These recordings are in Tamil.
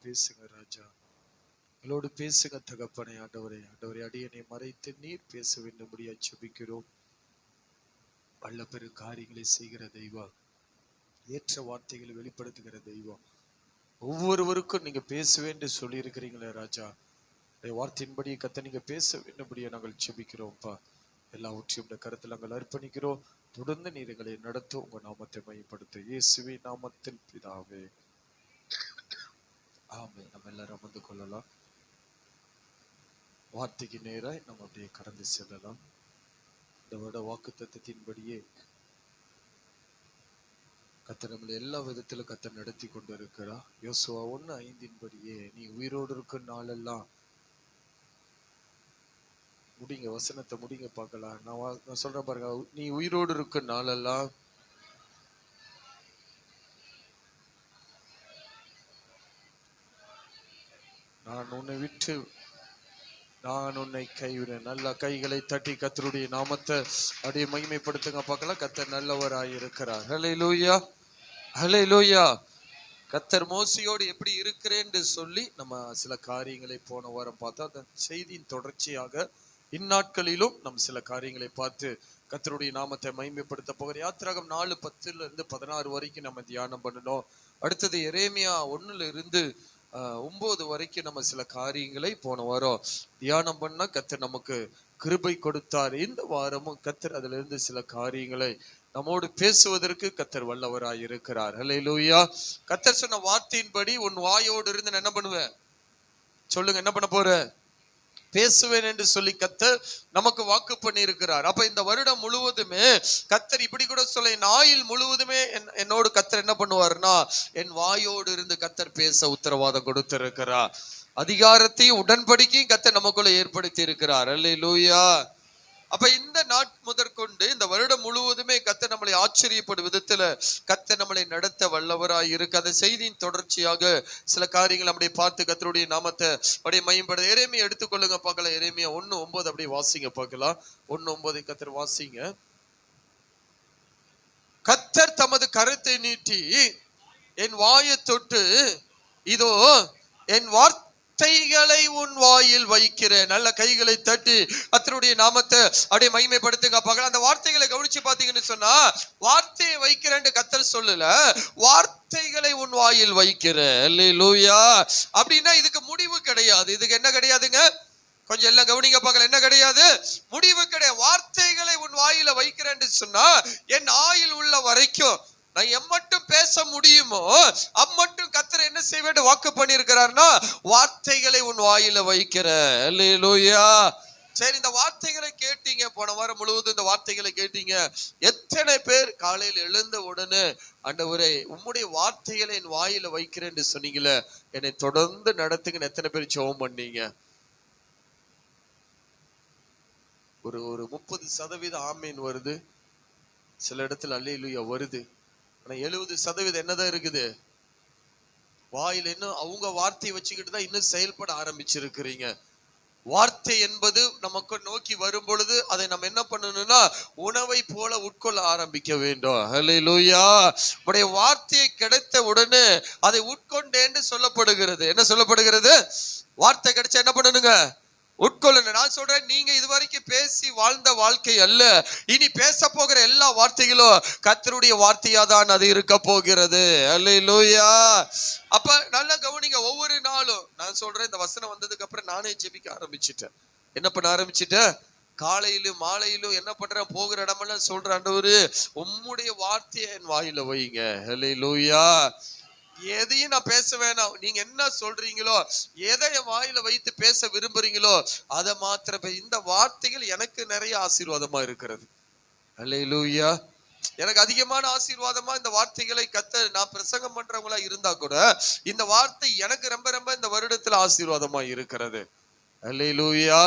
பேசுங்க ராஜா, எங்களோடு பேசுங்க தகப்பனே. ஆண்டவரே, ஆண்டவரே, அடியனை மறைத்து நீர் பேச வேண்டும்படியா ஜெபிக்கிறோம். வல்ல பெரு காரியங்களை செய்கிற தெய்வம், ஏற்ற வார்த்தைகளை வெளிப்படுத்துகிற தெய்வம், ஒவ்வொருவருக்கும் நீங்க பேச வேண்டும் சொல்லி இருக்கிறீங்களே ராஜா, வார்த்தையின்படி கத்த நீங்க பேச வேண்டும்படியா நாங்கள் ஜெபிக்கிறோம்ப்பா. எல்லாவற்றையும் இந்த கருத்தில் நாங்கள் அர்ப்பணிக்கிறோம். தொடர்ந்து நீர் எங்களை நடத்தும். உங்க நாமத்தை மையப்படுத்த இயேசுவின் நாமத்தில் பிதாவே, ஆமென். நம்ம எல்லாரும் அமர்ந்து கொள்ளலாம். வார்த்தைக்கு நேராய் நம்ம அப்படியே கடந்து செல்லலாம். இந்த வருட வாக்கு தத்தத்தின்படியே கர்த்தர் நம்மளை எல்லா விதத்திலும் கர்த்தர் நடத்தி கொண்டு இருக்கிறார். யோசுவா 1:5 நீ உயிரோடு இருக்கும் நாளெல்லாம், முடிங்க வசனத்தை முடிங்க பார்க்கலாம். நான் சொல்றேன் பாருங்க. நீ உயிரோடு இருக்கும் நாளெல்லாம் நான் உன்னை விட்டு நான் உன்னை கைவிடுவேன். நல்ல கைகளை தட்டி கர்த்தருடைய நாமத்தை அப்படியே மகிமைப்படுத்துங்க பார்க்கலாம். கர்த்தர் நல்லவராய் இருக்கிறார். ஹல்லேலூயா, ஹல்லேலூயா. கர்த்தர் மோசையோடு எப்படி இருக்கிறேன்னு சொல்லி நம்ம சில காரியங்களை போன வாரம் பார்த்தா, அந்த செய்தியின் தொடர்ச்சியாக இந்நாட்களிலும் நம்ம சில காரியங்களை பார்த்து கர்த்தருடைய நாமத்தை மகிமைப்படுத்த போகிற யாத்திராகம் 4:10-16 வரைக்கும் நம்ம தியானம் பண்ணணும். அடுத்தது எரேமியா 1-9 வரைக்கும் நம்ம சில காரியங்களை போன வாரம் தியானம் பண்ண கர்த்தர் நமக்கு கிருபை கொடுத்தார். இந்த வாரமும் கர்த்தர் அதுல இருந்து சில காரியங்களை நம்மோடு பேசுவதற்கு கர்த்தர் வல்லவராய் இருக்கிறார். ஹல்லேலூயா. கர்த்தர் சொன்ன வார்த்தையின்படி உன் வாயோடு இருந்து நான் என்ன பண்ணுவேன் சொல்லுங்க, என்ன பண்ண போற? பேசுவேன் என்று சொல்லி கர்த்தர் நமக்கு வாக்கு பண்ணி இருக்கிறார். அப்ப இந்த வருடம் முழுவதுமே கர்த்தர் இப்படி கூட சொல்ல, என் ஆயுள் முழுவதுமே என்னோடு கர்த்தர் என்ன பண்ணுவார்னா, என் வாயோடு இருந்து கர்த்தர் பேச உத்தரவாதம் கொடுத்திருக்கிறார். அதிகாரத்தையும் உடன்படிக்கையும் கர்த்தர் நமக்குள்ள ஏற்படுத்தி இருக்கிறார். அல்லேலூயா. அப்ப இந்த நாட் முதற்கொண்டு இந்த வருடம் முழுவதுமே கர்த்தர் நம்மளை ஆச்சரியப்படும் விதத்துல கர்த்தர் நம்மளை நடத்த வல்லவராய் இருக்கு. அந்த செய்தியின் தொடர்ச்சியாக சில காரியங்கள் அப்படியே பார்த்து கர்த்தருடைய நாமத்தை அப்படியே மையப்படுத்த எரேமியா எடுத்துக்கொள்ளுங்க பார்க்கலாம். எரேமியா 1:9 அப்படியே வாசிங்க பார்க்கலாம். 1:9 கர்த்தர் வாசிங்க. கர்த்தர் தமது கரத்தை நீட்டி என் வாயை தொட்டு, இதோ என் வார்த்தைகளை உன் வாயில் வைக்கிறேன். நல்ல கைகளை தட்டி கர்த்தருடைய நாமத்தை அப்படியே மகிமைப்படுத்துங்க பார்க்கலாம். அந்த வார்த்தைகளை கவனிச்சு பார்த்தீங்கன்னு சொன்னா, வார்த்தையை வைக்கிறேன்னு கர்த்தர் சொல்லல, வார்த்தைகளை உன் வாயில் வைக்கிறேன். அல்லேலூயா. அப்படின்னா இதுக்கு முடிவு கிடையாது. இதுக்கு என்ன கிடையாதுங்க? கொஞ்சம் எல்லாம் கவனிங்க பார்க்கலாம். என்ன கிடையாது? முடிவு கிடையாது. வார்த்தைகளை உன் வாயில வைக்கிறேன்னு சொன்னா, என் ஆயுள் உள்ள வரைக்கும் நான் எம்மட்டும் பேச முடியுமோ அம்மட்டும் கர்த்தர் என்ன செய்ய வேண்டும் வாக்கு பண்ணி இருக்கிறார்னா, வார்த்தைகளை உன் வாயில வைக்கிறேன். அல்லேலூயா. சரி, இந்த வார்த்தைகளை கேட்டீங்க. போன வாரம் முழுவதும் இந்த வார்த்தைகளை கேட்டீங்க. எத்தனை பேர் காலையில் எழுந்த உடனே, ஆண்டவரே உம்முடைய வார்த்தைகளை என் வாயில வைக்கிறேன்னு சொன்னீங்களே, என்னை தொடர்ந்து நடத்துங்கன்னு எத்தனை பேர் ஜெபம் பண்ணீங்க? ஒரு 30% ஆமீன் வருது. சில இடத்துல அல்லேலூயா வருது. ஆனா 70% என்னதான் இருக்குது? வாயில இன்னும் அவங்க வார்த்தையை வச்சுக்கிட்டு தான் இன்னும் செயல்பட ஆரம்பிச்சிருக்கிறீங்க. வார்த்தை என்பது நமக்கு நோக்கி வரும் பொழுது அதை நம்ம என்ன பண்ணணும்னா, உணவை போல உட்கொள்ள ஆரம்பிக்க வேண்டும். ஹல்லேலூயா. உடைய வார்த்தையை கிடைத்த உடனே அதை உட்கொண்டேன்னு சொல்லப்படுகிறது. என்ன சொல்லப்படுகிறது? வார்த்தை கிடைச்சா என்ன பண்ணணுங்க? உட்கொள்ளணும். நான் சொல்றேன், நீங்க இதுவரைக்கும் பேசி வாழ்ந்த வாழ்க்கை அல்ல, இனி பேச போகிற எல்லா வார்த்தைகளும் கர்த்தருடைய வார்த்தையா தான் அது இருக்க போகிறது. அல்லேலூயா. அப்ப நல்லா கவனிங்க. ஒவ்வொரு நாளும் நான் சொல்றேன், இந்த வசனம் வந்ததுக்கு அப்புறம் நானே ஜெபிக்க ஆரம்பிச்சிட்டேன். என்ன பண்ண ஆரம்பிச்சிட்டேன்? காலையிலும் மாலையிலும் என்ன பண்றேன், போகிற இடமெல்லாம் சொல்றேன், ஆண்டவரே உம்முடைய வார்த்தையை என் வாயில வைங்க. அல்லேலூயா. எதையும் நான் பேச வேணாம், நீங்க என்ன சொல்றீங்களோ, எதை என் வாயில வைத்து பேச விரும்புறீங்களோ அதை மாத்திரம். இந்த வார்த்தைகள் எனக்கு நிறைய ஆசீர்வாதமா இருக்கிறது. அல்லேலூயா. எனக்கு அதிகமான ஆசீர்வாதமா இந்த வார்த்தைகளை கர்த்தர், நான் பிரசங்கம் பண்றவங்களா இருந்தா கூட இந்த வார்த்தை எனக்கு ரொம்ப ரொம்ப இந்த வருடத்துல ஆசீர்வாதமா இருக்கிறது. அல்லேலூயா.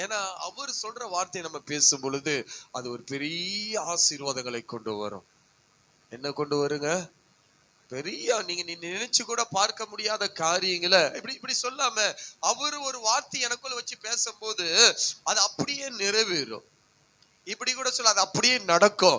ஏன்னா அவர் சொல்ற வார்த்தையை நம்ம பேசும் பொழுது அது ஒரு பெரிய ஆசீர்வாதங்களை கொண்டு வரும். என்ன கொண்டு வருங்க? பெரிய நீங்க நினைச்சு கூட பார்க்க முடியாத காரியங்களை இப்படி சொல்லாம அவரு ஒரு வார்த்தை எனக்குள்ள வச்சு பேசும்போது அது அப்படியே நிறைவேறும். இப்படி கூட சொல்ல, அது அப்படியே நடக்கும்.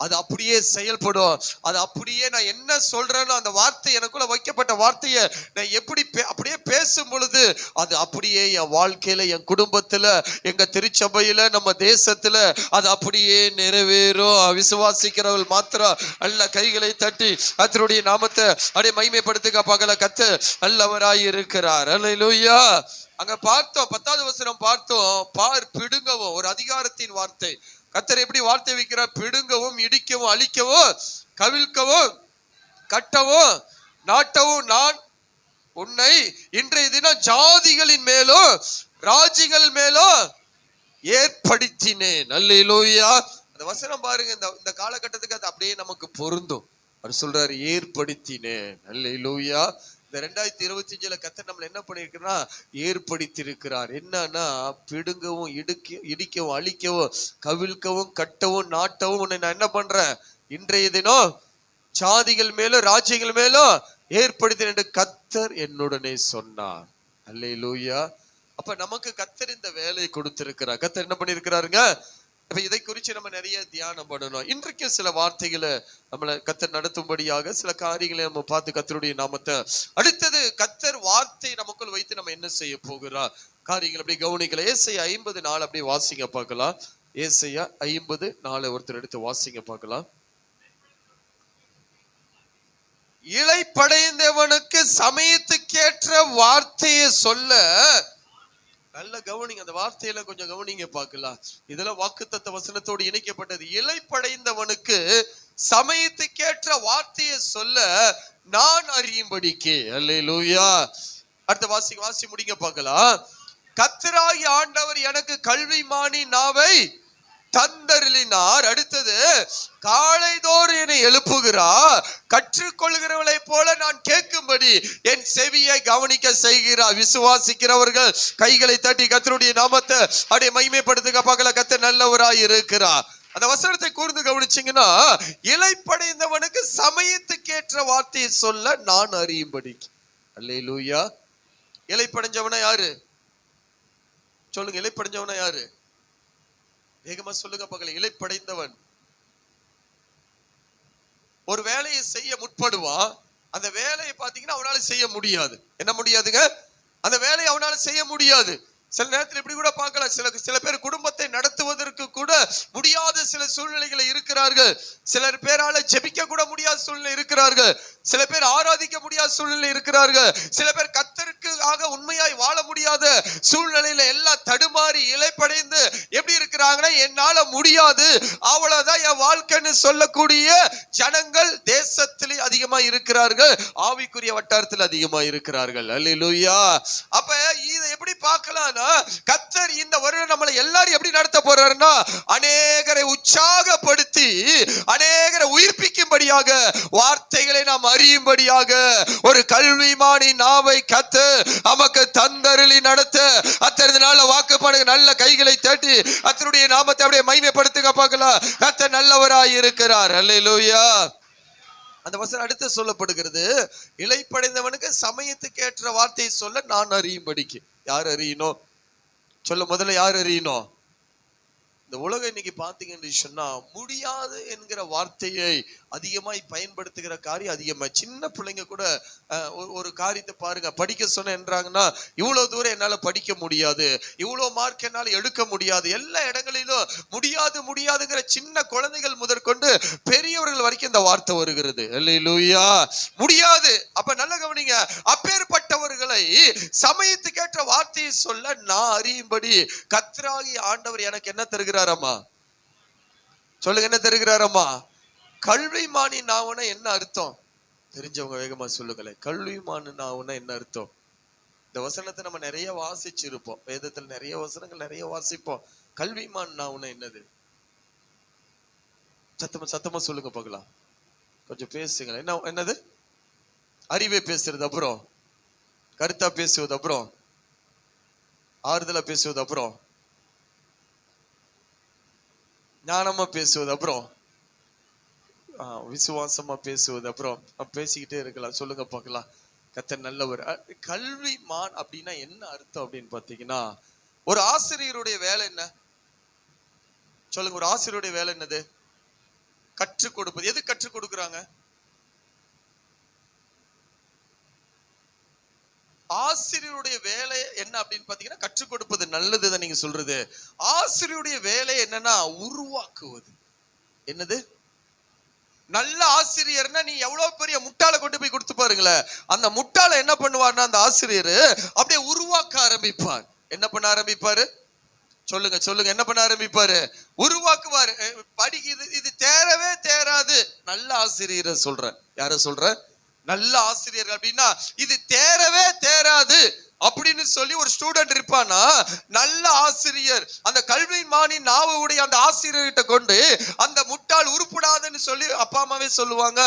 அது அப்படியே செயல்படும். அது அப்படியே நான் என்ன சொல்றேனோ அந்த வார்த்தை, எனக்குள்ள வைக்கப்பட்ட வார்த்தையை நான் எப்படி அப்படியே பேசும் பொழுது அது அப்படியே என் வாழ்க்கையில, என் குடும்பத்துல, எங்க திருச்சபையில, நம்ம தேசத்துல அது அப்படியே நிறைவேறும். விசுவாசிக்கிறவர்கள் மாத்திரம் நல்ல கைகளை தட்டி கர்த்தருடைய நாமத்தை அப்படியே மகிமைப்படுத்துக பார்க்கல. கர்த்தர் நல்லவராய் இருக்கிறார். அல்லேலூயா. அங்க பார்த்தோம் 10வது வசனம் பார்த்தோம். பிடுங்கவும், ஒரு அதிகாரத்தின் வார்த்தை. கர்த்தர் எப்படி வார்த்தை வைக்கிறார்? பிடுங்கவும், இடிக்கவும், அழிக்கவும், கவிழ்க்கவும், கட்டவும், நாட்டவும் நான் உன்னை இன்றைய தினம் ஜாதிகளின் மேலும் ராஜ்யங்கள் மேலும் ஏற்படுத்தினேன். அல்லேலூயா. அந்த வசனம் பாருங்க, இந்த காலகட்டத்துக்கு அது அப்படியே நமக்கு பொருந்தும். அவர் சொல்றாரு, ஏற்படுத்தினேன். அல்லேலூயா. இந்த 2025 கர்த்தர் நம்மள என்ன பண்ணிருக்கிறா? ஏற்படுத்தி இருக்கிறார். என்னன்னா, பிடுங்கவும், இடிக்கவும், அழிக்கவும், கவிழ்க்கவும், கட்டவும், நாட்டவும் உன்னை நான் என்ன பண்றேன்? இன்றைய தினம் ஜாதிகள் மேலும் ராஜ்யங்கள் மேலும் ஏற்படுத்தினேன் என்று கர்த்தர் என்னுடனே சொன்னார். அல்லேலூயா. அப்ப நமக்கு கர்த்தர் இந்த வேலையை கொடுத்திருக்கிறார். கர்த்தர் என்ன பண்ணிருக்கிறாருங்க? இப்ப இதை குறித்து நம்ம நிறைய தியானம் பண்ணணும். இன்றைக்கு சில வார்த்தைகளை நம்மளை கர்த்தர் நடத்தும்படியாக சில காரியங்களை நம்ம பார்த்து கர்த்தருடைய நாமத்தை, அடுத்தது கர்த்தர் வார்த்தை நமக்குள் வைத்து நம்ம என்ன செய்ய போகிறார் காரியங்கள் அப்படி கவனிக்கலாம். ஏசாயா 50:4 அப்படியே வாசிங்க பார்க்கலாம். ஏசாயா 50:4 ஒருத்தர் எடுத்து வாசிங்க பார்க்கலாம். இளைப்படைந்தவனுக்கு சமயத்துக்கேற்ற வார்த்தையை சொல்ல, நல்ல கவனிங்க, அந்த வார்த்தையில கொஞ்சம் கவனிங்க பார்க்கலாம். இதெல்லாம் வாக்குத்தத்த வசனத்தோடு இணைக்கப்பட்டது. இளைப்படைந்தவனுக்கு சமயத்துக்கேற்ற வார்த்தையை சொல்ல நான் அறியும்படிக்கு. அல்லேலூயா. அடுத்த வாசி முடிங்க பார்க்கலாம். கர்த்தராகிய ஆண்டவர் எனக்கு கல்விமானி நாவை தந்தருளினார். அடுத்தது, காலைதோறும் என்னை எழுப்புகிறார், கற்றுக்கொள்கிறவளை போல நான் கேட்கும்படி என் செவியை கவனிக்க செய்கிறார். விசுவாசிக்கிறவர்கள் கைகளை தட்டி கர்த்தருடைய நாமத்தை அப்படியே மகிமைப்படுத்துக பார்க்கல. கர்த்தர் நல்லவராய் இருக்கிறார். அந்த வசனத்தை கூர்ந்து கவனிச்சீங்கன்னா, இளைப்படைந்தவனுக்கு சமயத்துக்கேற்ற வார்த்தையை சொல்ல நான் அறியும்படி. அல்லேலூயா. இளைப்படைஞ்சவனா யாரு? சொல்லுங்க, இளைப்படைஞ்சவனா யாரு? வேகமா சொல்லுங்க பார்க்கல. இளைப்படைந்தவன் ஒரு வேலையை செய்ய முற்படுவான். அந்த வேலையை பாத்தீங்கன்னா அவனால செய்ய முடியாது. என்ன முடியாதுங்க? அந்த வேலையை அவனால செய்ய முடியாது. சில நேரத்தில் இப்படி கூட பார்க்கலாம். சில பேர் குடும்பத்தை நடத்துவதற்கு கூட முடியாத சில சூழ்நிலைகளை இருக்கிறார்கள். சிலர் பேரால ஜெபிக்க கூட முடியாத சூழ்நிலை இருக்கிறார்கள். சில பேர் ஆராதிக்க முடியாத சூழ்நிலை இருக்கிறார்கள். சில பேர் கர்த்தருக்கு ஆக உண்மையாய் வாழ முடியாத சூழ்நிலையில எல்லாம் தடுமாறி இளைப்படைந்து எப்படி இருக்கிறாங்கன்னா, என்னால முடியாது, அவ்வளவுதான் என் வாழ்க்கைன்னு சொல்லக்கூடிய ஜனங்கள் தேசத்திலே அதிகமா இருக்கிறார்கள். ஆவிக்குரிய வட்டாரத்தில் அதிகமா இருக்கிறார்கள். அல்லேலூயா. அப்ப இதை எப்படி பார்க்கலாம்? கர்த்தர் இந்த வருடம் நம்மளை எல்லாரும் எப்படி நடத்த போறாருன்னா, அநேகரை உற்சாகப்படுத்தி அநேகரை உயிர்ப்பிக்கும்படியாக, வார்த்தைகளை நாம் அறியும்படியாக ஒரு கல்விமானி நாவை கர்த்தர் நமக்கு தந்தருளி நடத்த அத்தனை நாள் வாக்கு பண்ணுங்க. நல்ல கைகளை தட்டி கர்த்தருடைய நாமத்தை அப்படியே மகிமைப்படுத்துங்க பார்க்கலாம். கர்த்தர் நல்லவராய் இருக்கிறார். அல்லேலூயா. அந்த வசனம் அடுத்து சொல்லப்படுகிறது, இளைப்படைந்தவனுக்கு சமயத்துக்கு ஏற்ற வார்த்தையை சொல்ல நான் அறியும்படிக்கு. யார் அறியணும்? சொல்ல, முதல்ல யார் அறியணும்? இந்த உலகம் இன்னைக்கு பாத்தீங்கன்னு சொன்னா, முடியாது என்கிற வார்த்தையை அதிகமாய் பயன்படுத்துகிற காரியம் அதிகமா. சின்ன பிள்ளைங்க கூட ஒரு காரியத்தை பாருங்க, படிக்க சொன்ன என்றாங்கன்னா, இவ்வளவு தூரம் என்னால படிக்க முடியாது, இவ்வளவு மார்க் என்னால எடுக்க முடியாது. எல்லா இடங்களிலும் முடியாது முடியாதுங்கிற சின்ன குழந்தைகள் முதற்கொண்டு பெரியவர்கள் வரைக்கும் இந்த வார்த்தை வருகிறது. அல்லேலூயா. முடியாது. அப்ப நல்ல கவனிங்க, அப்பேற்பட்டவர்களை சமயத்துக்கேற்ற வார்த்தையை சொல்ல நான் அறியும்படி கர்த்தராகிய ஆண்டவர் எனக்கு என்ன தருகிறாரம்மா? சொல்லுங்க, என்ன தருகிறாரம்மா? கல்விமானி நாவுனா என்ன அர்த்தம்? தெரிஞ்சவங்க வேகமா சொல்லுங்களேன். கல்விமானி நாவுனா என்ன அர்த்தம்? இந்த வசனத்தை நம்ம நிறைய வாசிச்சிருப்போம். வேதத்துல நிறைய வசனங்கள் நிறைய வாசிப்போம். கல்விமான் நாவுனா என்னது? சத்தமா சொல்லுங்க பார்க்கலாம். கொஞ்சம் பேசுங்க. என்னது? அறிவை பேசுறது, அப்புறம் கருத்தா பேசுவது, அப்புறம் ஆறுதலா பேசுவது, அப்புறம் ஞானமா பேசுவது, அப்புறம் விசுவாசமா பேசுவது, அப்புறம் பேசிக்கிட்டே இருக்கலாம். சொல்லுங்க பார்க்கலாம். கர்த்தர் நல்லவர். கல்விமான் அப்படின்னா என்ன அர்த்தம் அப்படின்னு பாத்தீங்கன்னா, ஒரு ஆசிரியருடைய வேலை என்ன? சொல்லுங்க, ஒரு ஆசிரியருடைய வேலை என்னது? கற்றுக் கொடுப்பது. எது கற்றுக் கொடுக்குறாங்க? ஆசிரியருடைய வேலை என்ன அப்படின்னு பாத்தீங்கன்னா கற்றுக் கொடுப்பது. நல்லதுதான் நீங்க சொல்றது. ஆசிரியருடைய வேலை என்னன்னா உருவாக்குவது. என்னது? நல்ல ஆசிரியர்னா நீ எவ்வளவு பெரிய முட்டாளை கொண்டு போய் கொடுத்து பாருங்களேன், அந்த முட்டாளை என்ன பண்ணுவார்னா அந்த ஆசிரியர் அப்படியே உருவாக்க ஆரம்பிப்பார். என்ன பண்ண ஆரம்பிப்பாரு? சொல்லுங்க சொல்லுங்க, என்ன பண்ண ஆரம்பிப்பாரு? உருவாக்குவாரு. படிக்குது, இது தேரவே தேராது. நல்ல ஆசிரியரை சொல்றேன். யார சொல்ற? நல்ல ஆசிரியர் அப்படின்னா இது தேரவே தேராது அப்படின்னு சொல்லி ஒரு ஸ்டூடெண்ட் இருப்பானா, நல்ல ஆசிரியர் அந்த கல்விமானி நாவுடைய அந்த ஆசிரியர்கிட்ட கொண்டு அந்த முட்டாள் உருப்படாதுன்னு சொல்லி அப்பா அம்மாவே சொல்லுவாங்க,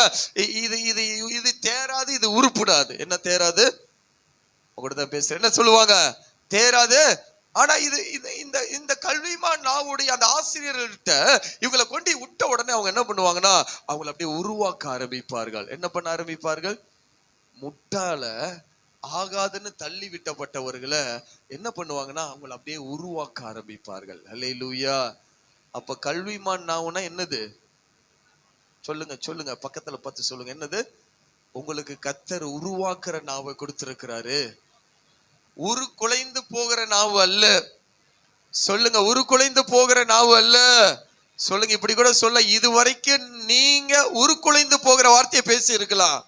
இது இது இது தேராது, இது உருப்படாது. என்ன தேராது? உங்கள்கிட்ட பேசுறேன். என்ன சொல்லுவாங்க? தேராது. ஆனா இது இந்த இந்த கல்விமான் நாவுடைய அந்த ஆசிரியர்கிட்ட இவங்களை கொண்டு விட்ட உடனே அவங்க என்ன பண்ணுவாங்கன்னா அவங்களை அப்படியே உருவாக்க ஆரம்பிப்பார்கள். என்ன பண்ண ஆரம்பிப்பார்கள்? முட்டாள ஆகாதுன்னு தள்ளி விட்டப்பட்டவர்களை என்ன பண்ணுவாங்கன்னா அவங்களை அப்படியே உருவாக்க ஆரம்பிப்பார்கள். அல்லேலூயா. அப்ப கல்விமான் நாவுனா என்னது? சொல்லுங்க சொல்லுங்க, பக்கத்துல பார்த்து சொல்லுங்க. என்னது? உங்களுக்கு கர்த்தர் உருவாக்குற நாவை கொடுத்திருக்கிறாரு. உருக்குலைந்து போகிற நாவு அல்ல. சொல்லுங்க, உருக்குலைந்து போகிற நாவு அல்ல. சொல்லுங்க, இப்படி கூட சொல்ல, இதுவரைக்கும் நீங்க உருக்குலைந்து போகிற வார்த்தையை பேசி இருக்கலாம்.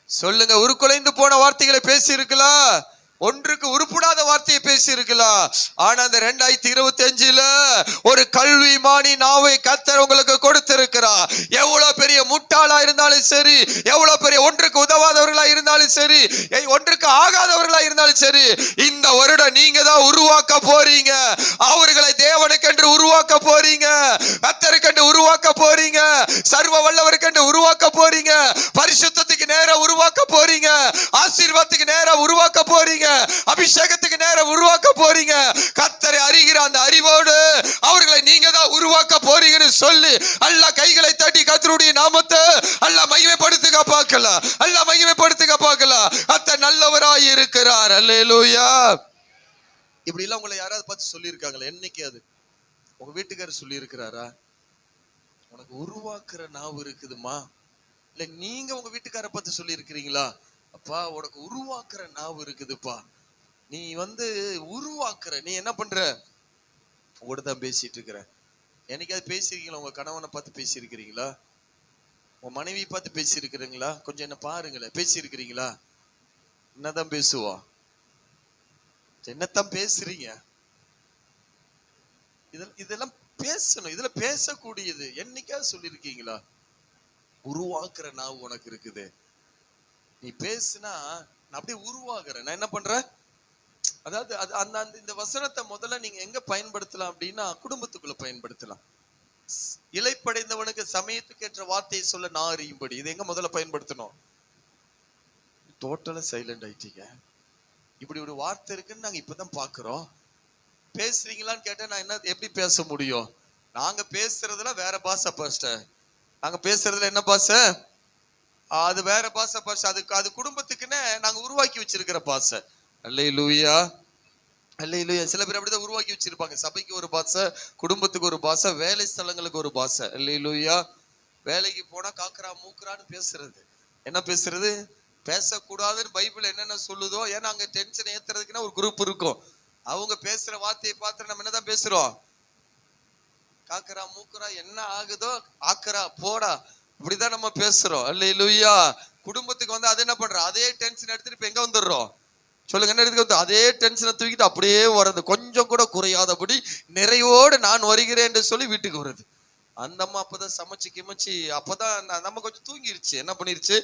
சொல்லுங்க, உருக்குலைந்து போன வார்த்தைகளை பேசி இருக்கலாம். ஒன்றுக்கு உருப்படாத வார்த்தையை பேசி இருக்கலாம். ஆனா அந்த 2025 ஒரு கல்விமானி நாவை கர்த்தர் உங்களுக்கு கொடுத்திருக்கிறார். எவ்வளவு பெரிய முட்டாளா இருந்தாலும் சரி, எவ்வளவு பெரிய ஒன்றுக்கு உதவாதவர்களா இருந்தாலும் சரி, ஒன்றுக்கு ஆகாதவர்களா இருந்தாலும் சரி, இந்த வருடம் நீங்க தான் உருவாக்க போறீங்க. அவர்களை தேவனுக்கென்று உருவாக்க போறீங்க, கர்த்தருக்கென்று உருவாக்க போறீங்க, சர்வ வல்லவருக்கென்று உருவாக்க போறீங்க, பரிசுத்தத்துக்கு நேரா உருவாக்க போறீங்க, ஆசீர்வாதத்துக்கு நேரா உருவாக்க போறீங்க, அபிஷேகத்துக்கு நேரம் உருவாக்க போறீங்க. கர்த்தரை அறிகிற அந்த அறிவோடு அவர்களை நீங்க தான் உருவாக்க போறீங்கன்னு சொல்லி அல்லாஹ் கைகளை தட்டி கர்த்தருடைய நாமத்தை அல்லாஹ் மகிமைப்படுத்துக பார்க்கலாம். அல்லாஹ் மகிமைப்படுத்துக பார்க்கலாம். கர்த்தர் நல்லவராய் இருக்கிறார். அல்லேலூயா. இப்படி எல்லாம் உங்களை யாராவது பார்த்து சொல்லி இருக்காங்களா? என்னைக்கு அது உங்க வீட்டுக்காரர் சொல்லி இருக்கிறாரா? உனக்கு உருவாக்குற நாவு இருக்குதுமா? இல்ல நீங்க உங்க வீட்டுக்காரரை பார்த்து சொல்லி இருக்கிறீங்களா? அப்பா உனக்கு உருவாக்குற நாவு இருக்குதுப்பா, நீ உருவாக்குற, நீ என்ன பண்ற? உங்கள்கிட்ட தான் பேசிட்டு இருக்கிற. என்னைக்காவது பேசியிருக்கீங்களா? உங்க கணவனை பார்த்து பேசியிருக்கிறீங்களா? உங்க மனைவி பார்த்து பேசியிருக்கிறீங்களா? கொஞ்சம் என்ன பாருங்களேன், பேசியிருக்கிறீங்களா? என்னதான் பேசுவா? என்னத்தான் பேசுறீங்க? இதெல்லாம் பேசணும், இதுல பேசக்கூடியது. என்னைக்காவது சொல்லியிருக்கீங்களா? உருவாக்குற நாவு உனக்கு இருக்குது, நீ பேசுனா நான் அப்படியே உருவாகிறேன். நான் என்ன பண்றேன்? அதாவது அந்த இந்த வசனத்தை முதல்ல நீங்க எங்க பயன்படுத்தலாம் அப்படின்னா குடும்பத்துக்குள்ள பயன்படுத்தலாம். இளைப்படைந்தவனுக்கு சமயத்துக்கு ஏற்ற வார்த்தையை சொல்ல நான் அறியும்படி, இது எங்க முதல்ல பயன்படுத்தணும்? டோட்டலா சைலண்ட் ஆயிட்டீங்க. இப்படி ஒரு வார்த்தை இருக்குன்னு நாங்க இப்பதான் பாக்குறோம். பேசுறீங்களான்னு கேட்டா நான் என்ன எப்படி பேச முடியும்? நாங்க பேசுறதுல வேற பாஷை பாஸ்டர், நாங்க பேசுறதுல என்ன பாஷை? அது வேற பாஷை பாஷை. அது குடும்பத்துக்குன்னு நாங்க உருவாக்கி வச்சிருக்கிற பாஷை. அல்லேலூயா, அல்லேலூயா. சில பேர் அப்படிதான் உருவாக்கி வச்சிருப்பாங்க. சபைக்கு ஒரு பாஷை, குடும்பத்துக்கு ஒரு பாஷை, வேலை ஸ்தலங்களுக்கு ஒரு பாஷை. அல்லேலூயா. வேலைக்கு போனா காக்கரா மூக்கரான்னு பேசுறது. என்ன பேசுறது? பேசக்கூடாதுன்னு பைபிள் என்னென்ன சொல்லுதோ. ஏன்னா அங்க டென்ஷன் ஏத்துறதுக்குன்னா ஒரு குரூப் இருக்கும். அவங்க பேசுற வார்த்தையை பார்த்து நம்ம என்னதான் பேசுறோம்? காக்கரா மூக்கரா, என்ன ஆகுதோ ஆக்கரா போடா, இப்படிதான் நம்ம பேசுறோம். அல்லேலூயா. குடும்பத்துக்கு அது என்ன பண்றோம்? அதே டென்ஷன் எடுத்துட்டு இப்ப எங்க வந்துடுறோம்? சொல்லுங்க, என்ன எடுத்துக்க? அதே டென்ஷனை தூக்கிட்டு அப்படியே வர்றது, கொஞ்சம் கூட குறையாதபடி நிறைவோடு நான் வருகிறேன் என்று சொல்லி வீட்டுக்கு வருது. அந்த அம்மா அப்பதான் சமைச்சு கிமச்சு, அப்பதான் நம்ம கொஞ்சம் தூங்கிருச்சு. என்ன பண்ணிருச்சு?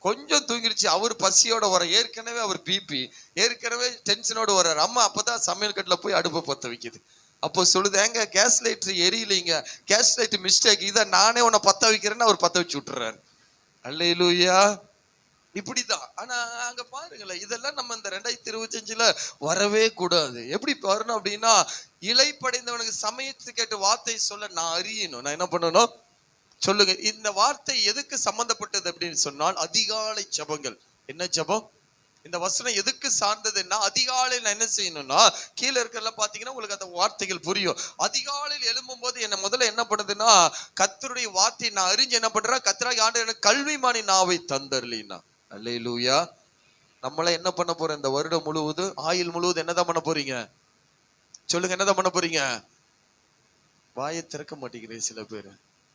கொஞ்சம் தூங்கிருச்சு. அவர் பசியோட வர, ஏற்கனவே அவர் பிபி, ஏற்கனவே டென்ஷனோட வர்றாரு. அம்மா அப்பதான் சமையல் கட்டுல போய் அடுப்பை பத்த வைக்குது. அப்போ சொல்லுது, ஏங்க கேஸ் லைட் எரியலைங்க, கேஸ் லைட் மிஸ்டேக், இதை நானே உன்னை பத்த வைக்கிறேன்னு அவர் பத்த வச்சு விட்டுறாரு. அல்லேலூயா. இப்படிதான். ஆனா அங்க பாருங்களேன், இதெல்லாம் நம்ம இந்த 2025 வரவே கூடாது. எப்படி வரணும் அப்படின்னா இளைப்படைந்தவனுக்கு சமயத்துக்கு கேட்ட வார்த்தை சொல்ல நான் அறியணும். நான் என்ன பண்ணணும்? சொல்லுங்க. இந்த வார்த்தை எதுக்கு சம்பந்தப்பட்டது அப்படின்னு சொன்னால் அதிகாலை ஜபங்கள். என்ன ஜபம்? இந்த வசனம் எதுக்கு சார்ந்ததுன்னா அதிகாலையில் என்ன செய்யணும்னா, கீழே இருக்கிறதெல்லாம் பாத்தீங்கன்னா உங்களுக்கு அந்த வார்த்தைகள் புரியும். அதிகாலையில் எழும்பும் போது என்ன முதல்ல என்ன பண்ணுதுன்னா கர்த்தருடைய வார்த்தை நான் அறிஞ்சு என்ன பண்றா, கர்த்தராகிய ஆண்டவர் எனக்கு கல்விமானி நாவை தந்தருளினா. அல்லேலூயா. நம்மள என்ன பண்ண போறோம் இந்த வருடம் முழுவதும், ஆயுள் முழுவதும் என்னதான் பண்ண போறீங்க சொல்லுங்க, என்னதான் பண்ண போறீங்க? வாயை திறக்க மாட்டேங்கிறீங்க சில பேர்.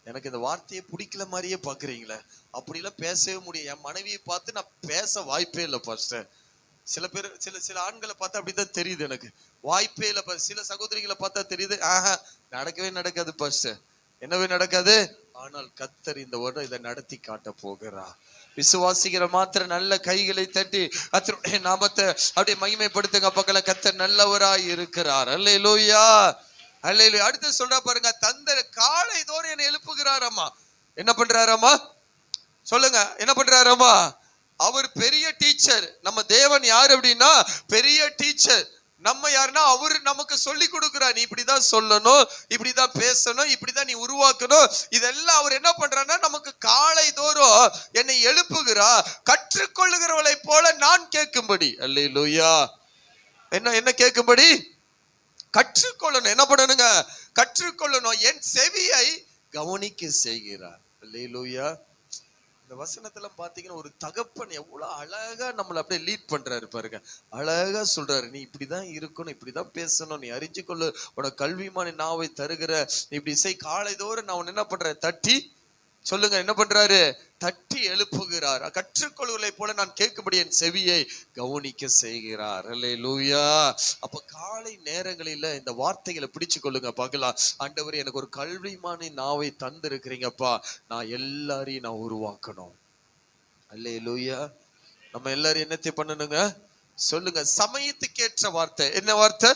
எனக்கு இந்த வார்த்தையை பிடிக்கல மாதிரியே பாக்குறீங்களே, அப்படிலாம் பேசவே முடியும். என் மனைவியை பார்த்து நான் பேச வாய்ப்பே இல்லை பாஸ்டர். சில பேர் சில ஆண்களை பார்த்தா அப்படிதான் தெரியுது, எனக்கு வாய்ப்பே இல்லை. சில சகோதரிகளை பார்த்தா தெரியுது, நடக்கவே நடக்காது பாஸ்டர், என்னவே நடக்காது. ஆனால் கர்த்தர் இந்த வருடம் இதை நடத்தி காட்ட போகிறா. விசுவாசிக்கிற மாத்திர நல்ல கைகளை தட்டி கர்த்தருடைய நாமத்தை அப்படியே மகிமைப்படுத்துங்க பக்கத்துல. கர்த்தர் நல்லவராய் இருக்கிறார். அல்லேலூயா, அல்லேலூயா. அடுத்து சொல்றா பாருங்க, தந்தர் காலை தோறும் என்னை எழுப்புகிறாராமா. என்ன பண்றாராமா சொல்லுங்க, என்ன பண்றாராமா? அவர் பெரிய டீச்சர். நம்ம தேவன் யார் அப்படின்னா பெரிய டீச்சர். நம்ம யாருன்னா அவரு நமக்கு சொல்லி கொடுக்கிறார். நீ இப்படிதான் சொல்லணும், இப்படிதான் பேசணும், இப்படிதான் நீ உருவாக்கணும். இதெல்லாம் அவர் என்ன பண்றாருன்னா நமக்கு காலை தோறும் என்னை எழுப்புகிறா, கற்றுக்கொள்ளுகிறவளை போல நான் கேட்கும்படி. அல்லேலூயா. என்ன கேட்கும்படி? கற்றுக்கொள்ளணும். என்ன பண்ணணுங்க? கற்றுக்கொள்ளணும். என் செவியை கவனிக்க செய்கிறார். அல்லேலூயா. இந்த வசனத்துல பாத்தீங்கன்னா ஒரு தகப்பன் எவ்வளவு அழகா நம்மளை அப்படியே லீட் பண்றாரு பாருங்க. அழகா சொல்றாரு, நீ இப்படிதான் இருக்கணும், இப்படிதான் பேசணும், நீ அறிஞ்சு கொள்ளு, உனக்கு கல்விமானி நாவை தருகிற, நீ இப்படி இசை காலை தோறும் நான் என்ன பண்றேன், தட்டி சொல்லுங்க, என்ன பண்றாரு? தட்டி எழுப்புகிறார். கற்றுக்கொள்வதை போல நான் கேட்கும்படி என் செவியை கவனிக்க செய்கிறார். அல்லேலூயா. அப்ப காலை நேரங்களில இந்த வார்த்தைகளை பிடிச்சு கொள்ளுங்க பார்க்கலாம். ஆண்டவர் எனக்கு ஒரு கல்விமானி நாவை தந்து இருக்கிறீங்கப்பா, நான் எல்லாரையும் நான் உருவாக்கணும். அல்லேலூயா. நம்ம எல்லாரும் என்னத்தை பண்ணணுங்க சொல்லுங்க? சமயத்துக்கேற்ற வார்த்தை. என்ன வார்த்தை?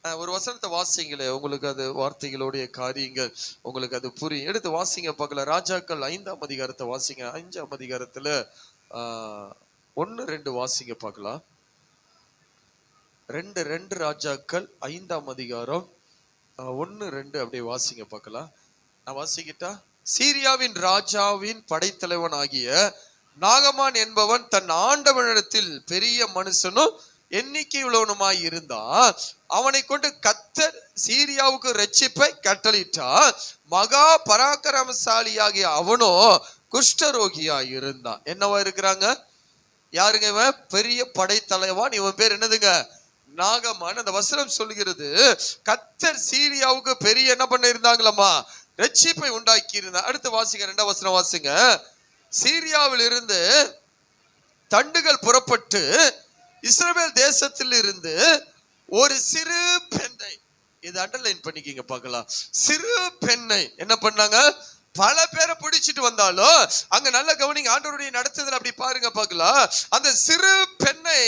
ஒரு வசனத்தை வாசிங்களே, உங்களுக்கு அது வார்த்தைகளுடைய காரியங்கள் உங்களுக்கு அது புரியும். எடுத்து வாசிங்க பார்க்கலாம். ராஜாக்கள் 5ஆம் அதிகாரத்தை வாசிங்க. 5ஆம் அதிகாரத்துல 1-2 வாசிங்க பார்க்கலாம். 2 ராஜாக்கள் 5ஆம் அதிகாரம் 1-2 அப்படியே வாசிங்க பார்க்கலாம். நான் வாசிக்கிட்டா, சீரியாவின் ராஜாவின் படைத்தலைவன் ஆகிய நாகமான் என்பவன் தன் ஆண்டவனிடத்தில் பெரிய மனுஷனும் எண்ணிக்கை உள்ளவனுமாய் இருந்தான். அவனை கொண்டு கர்த்தர் சீரியாவுக்கு ரட்சிப்பை கட்டளிட்டார். மகா பராக்கிரமசாலியாகிய அவனோ குஷ்டரோகியாய் இருந்தான். என்னவா இருக்கிறாங்க? யாருங்க இவன்? பெரிய படைத்தலைவான். இவன் பேர் என்னதுங்க? நாகமான். அந்த வசனம் சொல்கிறது, கர்த்தர் சீரியாவுக்கு பெரிய என்ன பண்ண இருந்தாங்களாமா? ரட்சிப்பை உண்டாக்கி இருந்தான். அடுத்து வாசிங்க, 2ஆம் வசனம் வாசிங்க. சீரியாவில் இருந்து தண்டுகள் புறப்பட்டு இஸ்ரவேல் தேசத்தில் இருந்து ஒரு சிறு பெண்ணை, இதை அண்டர்லைன் பண்ணிக்கிங்க பார்க்கலாம். சிறு பெண்ணை என்ன பண்ணாங்க? பல பேரை பிடிச்சிட்டு வந்தாலும் அங்க நல்ல கவனிங்க, ஆண்டவருடைய நடத்துதல் அப்படி பாருங்க பார்க்கலாம். அந்த சிறு பெண்ணை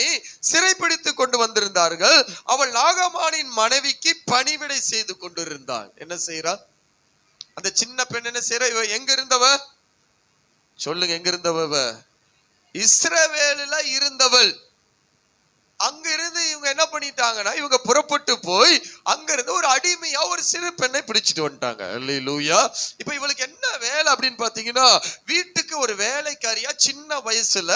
சிறைப்பிடித்து கொண்டு வந்திருந்தார்கள். அவள் நாகமானின் மனைவிக்கு பணிவிடை செய்து கொண்டிருந்தாள். என்ன செய்யறா அந்த சின்ன பெண்? என்ன செய்யறா? இவ எங்க இருந்தவ சொல்லுங்க, எங்க இருந்தவ? இஸ்ரவேலில இருந்தவள். அங்க இருந்து இவங்க என்ன பண்ணிட்டாங்கன்னா, இவங்க புறப்பட்டு போய் அங்க இருந்து ஒரு அடிமையா ஒரு சிறு பெண்ணை பிடிச்சிட்டு வந்துட்டாங்க. அல்லேலூயா. இப்ப இவளுக்கு என்ன வேலை அப்படின்னு பாத்தீங்கன்னா, வீட்டுக்கு ஒரு வேலைக்காரியா சின்ன வயசுல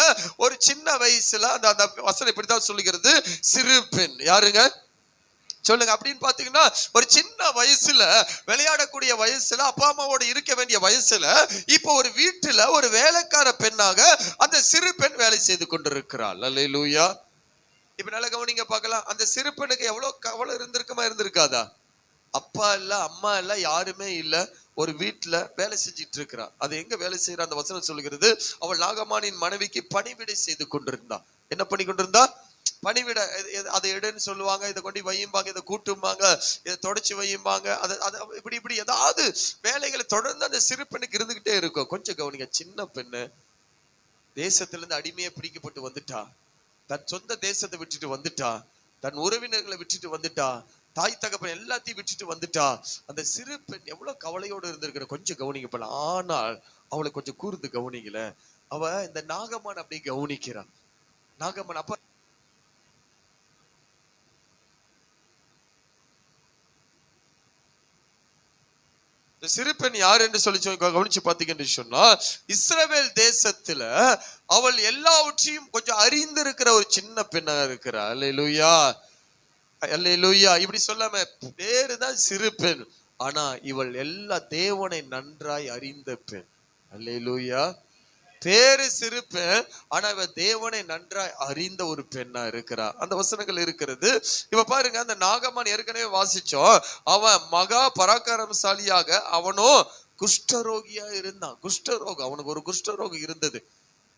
அந்த வசனம் இப்படிதான் சொல்லுகிறது, சிறு பெண். யாருங்க சொல்லுங்க? அப்படின்னு பாத்தீங்கன்னா ஒரு சின்ன வயசுல, விளையாடக்கூடிய வயசுல, அப்பா அம்மாவோட இருக்க வேண்டிய வயசுல, இப்ப ஒரு வீட்டுல ஒரு வேலைக்கார பெண்ணாக அந்த சிறு பெண் வேலை செய்து கொண்டிருக்கிறாள். அல்லேலூயா. இப்ப நல்ல கவனிங்க பார்க்கலாம். அந்த சிறு பெண்ணுக்கு எவ்வளவு கவலை இருந்திருக்காதா? அப்பா இல்ல, அம்மா இல்ல, யாருமே இல்ல, ஒரு வீட்டுல வேலை செஞ்சிட்டு இருக்கிறா. அது எங்க வேலை செய்யறா? அந்த வசனம் சொல்லுகிறது, அவள் நாகமானின் மனைவிக்கு பணிவிடை செய்து கொண்டிருந்தா. என்ன பண்ணி கொண்டிருந்தா? பணிவிட. அதை எடுன்னு சொல்லுவாங்க, இதை கொண்டு வையும்பாங்க, இதை கூட்டும்பாங்க, இதை தொடச்சு வையும்பாங்க. இப்படி ஏதாவது வேலைகளை தொடர்ந்து அந்த சிறு பெண்ணுக்கு இருந்துகிட்டே இருக்கும். கொஞ்சம் கவனிங்க, சின்ன பெண்ணு தேசத்துல இருந்து அடிமையை பிடிக்கப்பட்டு வந்துட்டா, தன் சொந்த தேசத்தை விட்டுட்டு வந்துட்டா, தன் உறவினர்களை விட்டுட்டு வந்துட்டா, தாய் தகப்பன் எல்லாத்தையும் விட்டுட்டு வந்துட்டா. அந்த சிறு பெண் எவ்வளவு கவலையோடு இருந்திருக்கிற கொஞ்சம் கவனிங்க போல. ஆனால் அவளை கொஞ்சம் கூர்ந்து கவனிக்கல. அவ இந்த நாகமான் அப்படி கவனிக்கிறான். நாகமான் அப்ப சிறு பெண் யார் என்று சொல்லி கவனிச்சு பாத்தீங்கன்னு சொன்னா, இஸ்ரவேல் தேசத்துல அவள் எல்லாவற்றையும் கொஞ்சம் அறிந்திருக்கிற ஒரு சின்ன பெண்ணா இருக்கிறாள். அல்லேலூயா, அல்லேலூயா. இப்படி சொல்லாம பேருதான் சிறு பெண், ஆனா இவள் எல்லா தேவனை நன்றாய் அறிந்த பெண். அல்லேலூயா. பேரு சிறு பெண், ஆனா இவ தேவனை நன்றாய் அறிந்த ஒரு பெண்ணா இருக்கிறா. அந்த வசனங்கள் இருக்கிறது. இவ பாருங்க, அந்த நாகமான் ஏற்கனவே வாசிச்சோம். அவன் மகா பராக்கிரமசாலியாக, அவனோ குஷ்டரோகியா இருந்தான். குஷ்டரோகம், அவனுக்கு ஒரு குஷ்டரோகம் இருந்தது.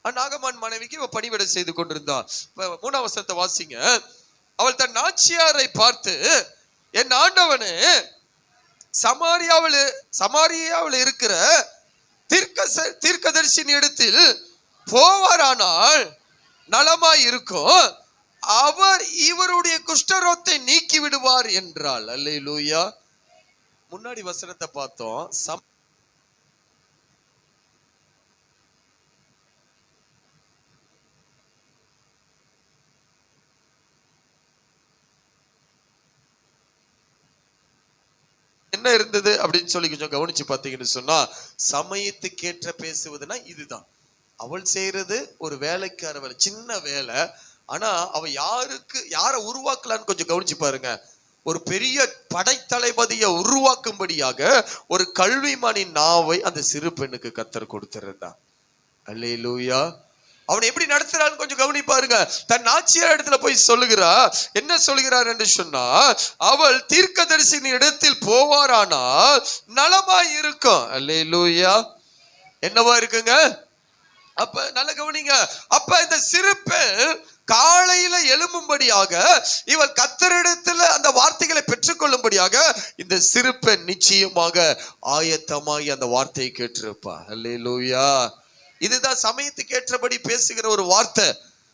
நாகமான் மனைவிக்கு இவ பணிவிடை செய்து கொண்டிருந்தான். 3ஆம் வசனத்தை வாசிங்க. அவள் தன் நாச்சியாரை பார்த்து, என் ஆண்டவனே, சமாரியாவில் இருக்கிற தீர்க்கதரிசியின் இடத்தில் போவாரானால் நலமாய் இருக்கும், அவர் இவருடைய குஷ்டரோகத்தை நீக்கி விடுவார் என்றாள். அல்லேலூயா. முன்னாடி வசனத்தை பார்த்தோம். என்ன இருந்தது அப்படின்னு சொல்லி கொஞ்சம் கவனிச்சு பார்த்தீங்கன்னு சொன்னா, சமயத்துக்கேற்ற பேசுவதுன்னா இதுதான். அவள் செய்யறது ஒரு வேலைக்கார வேலை, சின்ன வேலை. ஆனா அவ யாரை உருவாக்கலான்னு கொஞ்சம் கவனிச்சு பாருங்க. ஒரு பெரிய படைத்தளபதியை உருவாக்கும்படியாக ஒரு கல்விமானின் நாவை அந்த சிறு பெண்ணுக்கு கர்த்தர் கொடுத்திருந்தான். அல்லேலூயா. அவனை எப்படி நடத்துறான்னு கொஞ்சம் கவனிப்பாருங்க. தன் நாச்சியார் இடத்துல போய் சொல்லுகிறா. என்ன சொல்லுகிறார் என்று சொன்னா, அவள் தீர்க்கதரிசியின் இடத்தில் போவாரானால் நலமாய் இருக்கும். அல்லேலூயா. என்னவா இருக்குங்க? அப்ப நல்ல கவனிங்க. அப்ப இந்த சிறு பெண் காலையில எழும்பும்படியாக, இவள் கர்த்தரிடத்துல அந்த வார்த்தைகளை பெற்றுக்கொள்ளும்படியாக இந்த சிறு பெண் நிச்சயமாக ஆயத்தமாகி அந்த வார்த்தையை கேட்டிருப்பா. அல்லேலூயா. இதுதான் சமயத்துக்கு ஏற்றபடி பேசுகிற ஒரு வார்த்தை.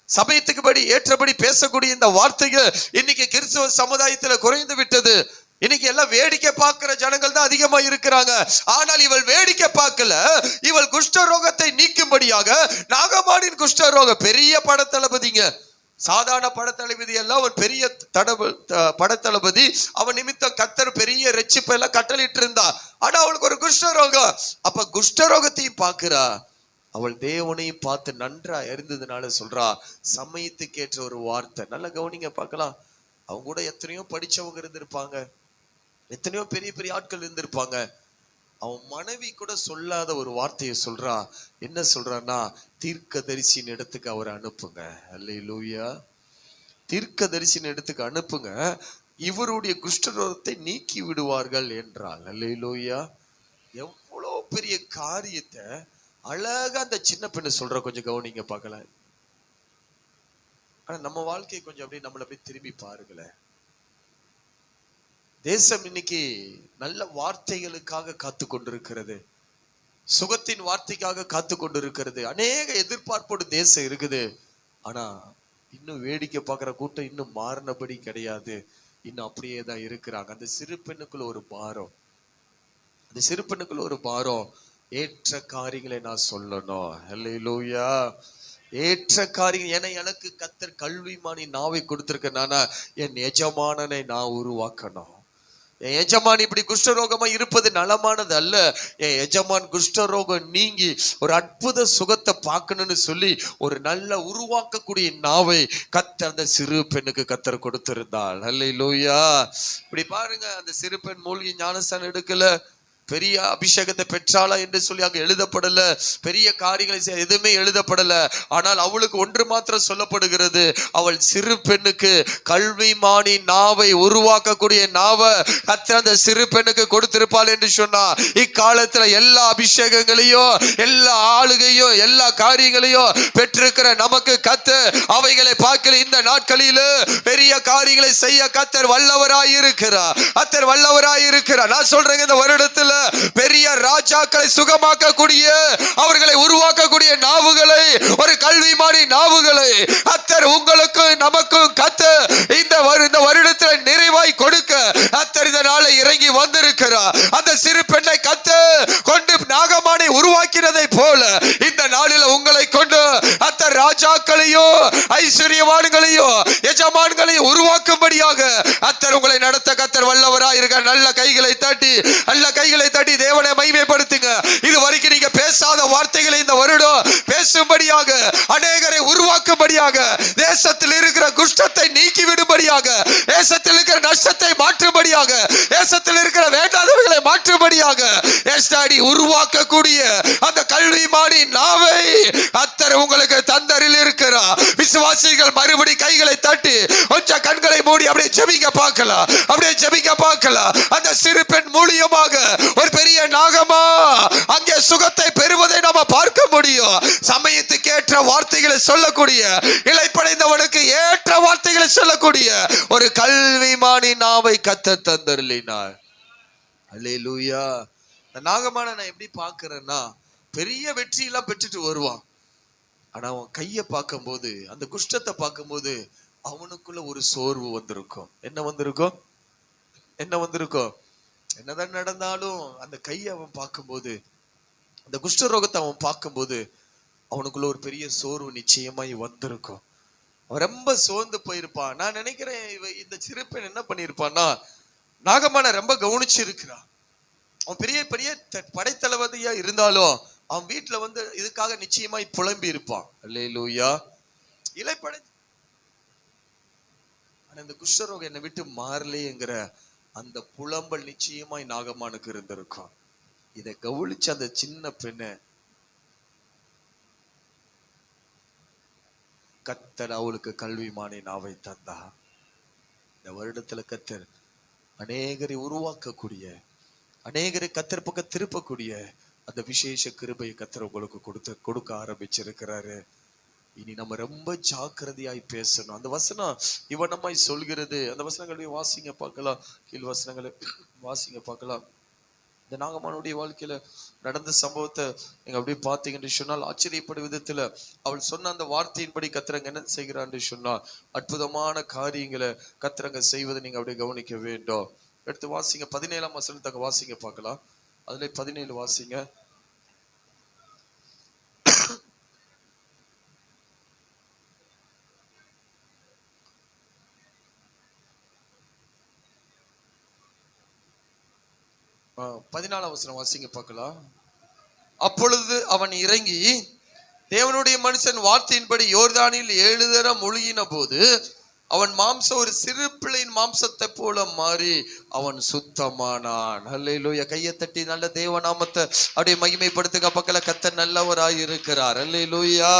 சமயத்துக்கு ஏற்றபடி பேசக்கூடிய இந்த வார்த்தைகள் இன்னைக்கு கிறிஸ்தவ சமுதாயத்துல குறைந்து விட்டது. இன்னைக்கு எல்லாம் வேடிக்கை பார்க்கிற ஜனங்கள் தான் அதிகமா இருக்கிறாங்க. ஆனால் இவள் வேடிக்கை பார்க்கல. இவள் குஷ்டரோகத்தை நீக்கும்படியாக, நாகமானின் குஷ்டரோகம் பெரிய படத்தளபதிங்க, சாதாரண படத்தளபதி எல்லாம் அவன் பெரிய படத்தளபதி. அவன் நிமித்தம் கர்த்தர் பெரிய ரட்சிப்பை எல்லாம் கட்டளிட்டு இருந்தா. ஆனா அவளுக்கு ஒரு குஷ்டரோகம். அப்ப குஷ்டரோகத்தையும் பார்க்கிறா, அவள் தேவனையும் பார்த்து நன்றா அறிந்ததுனால சொல்றா, சமயத்துக்கேற்ற ஒரு வார்த்தை. நல்லா கவனிங்க பார்க்கலாம். அவங்க கூட எத்தனையோ படிச்சவங்க இருந்திருப்பாங்க, எத்தனையோ பெரிய பெரிய ஆட்கள் இருந்திருப்பாங்க. அவன் மனைவி கூட சொல்லாத ஒரு வார்த்தையை சொல்றா. என்ன சொல்றான்னா, தீர்க்கதரிசியின் இடத்துக்கு அவரை அனுப்புங்க. அல்லேலூயா. தீர்க்கதரிசியின் இடத்துக்கு அனுப்புங்க, இவருடைய குஷ்டரோகத்தை நீக்கி விடுவார்கள் என்றால். அல்லேலூயா. எவ்வளவு பெரிய காரியத்தை அழகா அந்த சின்ன பெண்ணு சொல்ற. கொஞ்சம் கவனிங்க பார்க்கலாம். ஆனா நம்ம வாழ்க்கையை கொஞ்சம் அப்படியே நம்மள அப்படியே திரும்பி பாருங்களேன். தேசம் இன்னைக்கு நல்ல வார்த்தைகளுக்காக காத்து கொண்டிருக்கிறது, சுகத்தின் வார்த்தைக்காக காத்து கொண்டிருக்கிறது. அநேக எதிர்பார்ப்போடு தேசம் இருக்குது. ஆனா இன்னும் வேடிக்கை பார்க்கிற கூட்டம் இன்னும் மாறினபடி கிடையாது. இன்னும் அப்படியே தான் இருக்கிறாங்க. அந்த சிறு பெண்ணுக்குள்ள ஒரு பாரம், அந்த சிறு பெண்ணுக்குள்ள ஒரு பாரம். ஏற்ற காரியங்களை நான் சொல்லணும். அல்லேலூயா. ஏற்ற காரியம். ஏன்னா எனக்கு கர்த்தர் கல்விமானி நாவை கொடுத்திருக்கேன். என் எஜமானனை நான் உருவாக்கணும். என் எஜமான் இப்படி குஷ்டரோகமா இருப்பது நலமானது அல்ல. என் எஜமான் குஷ்டரோகம் நீங்கி ஒரு அற்புத சுகத்தை பார்க்கணும்னு சொல்லி ஒரு நல்ல உருவாக்கக்கூடிய நாவை கர்த்தர் அந்த சிறு பெண்ணுக்கு கர்த்தர் கொடுத்திருந்தாள். அல்லேலூயா. இப்படி பாருங்க, அந்த சிறு பெண் மூழ்கி ஞானஸ்தானம் எடுக்கல, பெரிய அபிஷேகத்தை பெற்றாளா என்று சொல்லி அங்க எழுதப்படல, பெரிய காரியங்களை எதுவுமே எழுதப்படல. ஆனால் அவளுக்கு ஒன்று மாத்திரம் சொல்லப்படுகிறது, அவள் சிறு பெண்ணுக்கு கல்விமானி நாவை உருவாக்கக்கூடிய நாவை கர்த்தர் அந்த சிறு பெண்ணுக்கு கொடுத்திருப்பாள் என்று சொன்னா, இக்காலத்துல எல்லா அபிஷேகங்களையும் எல்லா ஆளுகையும் எல்லா காரியங்களையும் பெற்றிருக்கிற நமக்கு கர்த்தர் அவைகளை பார்க்கல. இந்த நாட்களில் பெரிய காரியங்களை செய்ய கர்த்தர் வல்லவராய் இருக்கிறார். கர்த்தர் வல்லவராய் இருக்கிறார். நான் சொல்றேன், இந்த வருடத்துல பெரிய ராஜாக்களை சுகமாக்கக்கூடிய, அவர்களை உருவாக்கக்கூடிய நாவுகளை, ஒரு கல்விமானி நாவுகளை கர்த்தர் உங்களுக்கு நமக்கும் கர்த்தர் இந்த வருடத்தில் நிறைவாய் கொடுக்க கர்த்தர் இந்த நாளை இறங்கி வந்திருக்கிறார். அந்த சிறு பெண்ணை கர்த்தர் கொண்டு நாகமானை உருவாக்கினதை போல இந்த நாளில் உங்களை கொண்டு கர்த்தர் ராஜாக்களையும் ஐஸ்வர்யவான்களையும் எஜமான்களையும் உருவாக்கும்படியாக கர்த்தர் உங்களை நடத்த கர்த்தர் வல்லவராய் இருக்க. நல்ல கைகளை தட்டி, நல்ல கைகளை தட்டி தேவனை மகிமைப்படுத்துங்க. இது வரைக்கும் நீங்க பேசாத வார்த்தைகளை இந்த வருடம் பேச பேசும்படியாக, அநேகரை உருவாக்கும்படியாக, தேசத்தில் இருக்கிற குஷ்டத்தை நீக்கி விடும்படியாக, தேசத்தில் இருக்கிற நஷ்டத்தை மாற்றும்படியாக, தேசத்தில் இருக்கிற வேண்டாதவர்களை மாற்றும்படியாக உருவாக்கக்கூடிய அந்த கல்விமானி நாவை கர்த்தர் உங்களுக்கு தந்தரில் இருக்கிறார். விசுவாசிகள் மறுபடி கைகளை தட்டி கொஞ்சம் கண்களை மூடி அப்படியே ஜெபிக்க பார்க்கலாம், அப்படியே ஜெபிக்க பார்க்கலாம். அந்த சிறு பெண் மூலியமாக ஒரு பெரிய நாகமா அங்கே சுகத்தை பெறுவதை நாம பார்க்க முடியும். சமயத்துக்கு ஏற்ற வார்த்தைகளை சொல்லக்கூடிய, இளைப்படைந்தவனுக்கு ஏற்ற வார்த்தைகளை சொல்லக்கூடிய ஒரு கல்விமானி நாவை கர்த்தர் தந்தருளினார். அல்லேலூயா. இந்த நாகமான நான் எப்படி பார்க்கிறேன்னா, பெரிய வெற்றி எல்லாம் பெற்றுட்டு வருவான். ஆனா அவன் கைய பார்க்கும்போது, அந்த குஷ்டத்தை பார்க்கும்போது அவனுக்குள்ள ஒரு சோர்வு வந்திருக்கும். என்ன வந்திருக்கும்? என்ன வந்திருக்கும்? என்னதான் நடந்தாலும் அந்த கையை அவன் பார்க்கும்போது, அந்த குஷ்டரோகத்தை அவன் பார்க்கும்போது அவனுக்குள்ள ஒரு பெரிய சோர்வு நிச்சயமாய் வந்திருக்கும். அவன் ரொம்ப சோர்ந்து போயிருப்பான். நான் நினைக்கிறேன் இந்த சிறுப்பெண் என்ன பண்ணிருப்பான்னா, நாகமான ரொம்ப கவனிச்சு இருக்கிறான். அவன் பெரிய பெரிய படைத்தளபதியா இருந்தாலும் அவன் வீட்டுல இதுக்காக நிச்சயமாய் புலம்பி இருப்பான். அல்லேலூயா. இலைப்படை ஆனா இந்த குஷ்டரோகம் என்னை விட்டு மாறலையேங்கிற அந்த புலம்பல் நிச்சயமாய் நாகமானுக்கு இருந்திருக்கும். இதை கவனிச்ச அந்த சின்ன பெண்ணு கர்த்தர் அவளுக்கு கல்விமானி நாவை தந்தா. இந்த வருடத்துல கர்த்தர் அநேகரை உருவாக்கக்கூடிய, அநேகரை கர்த்தர் பக்கம் திருப்பக்கூடிய அந்த விசேஷ கிருபையை கர்த்தர் உங்களுக்கு கொடுக்க ஆரம்பிச்சிருக்கிறாரு. இனி நம்ம ரொம்ப ஜாக்கிரதையாய் பேசணும். அந்த வசனம் இவனமாய் சொல்கிறது. அந்த வசனங்களை வாசிங்க பார்க்கலாம், கீழ் வசனங்களை வாசிங்க பார்க்கலாம். இந்த நாகமானுடைய வாழ்க்கையில நடந்த சம்பவத்தை நீங்க அப்படியே பார்த்தீங்கன்னு சொன்னால் ஆச்சரியப்படும் விதத்துல அவள் சொன்ன அந்த வார்த்தையின்படி கர்த்தர் என்ன செய்கிறான்னு சொன்னால் அற்புதமான காரியங்களை கர்த்தர் செய்வதை நீங்க அப்படியே கவனிக்க வேண்டும். எடுத்து வாசிங்க 17ஆம் வசனத்தை வாசிங்க பார்க்கலாம். அதுல 17 வாசிங்க. ஆ 14ஆம் வசனம் வாசிங்க பார்க்கலாம். அப்பொழுது அவன் இறங்கி தேவனுடைய மனுஷன் வார்த்தையின்படி யோர்தானில் 7 தரம் முழுகின போது அவன் மாம்சம் ஒரு சிறு பிள்ளையின் மாம்சத்தை போல மாறி அவன் சுத்தமானான். அல்லேலூயா. கையை தட்டி நல்ல தேவ நாமத்தை அப்படியே மகிமைப்படுத்துங்க. பக்கத்துல கர்த்தர் நல்லவராய் இருக்கிறார். அல்லேலூயா.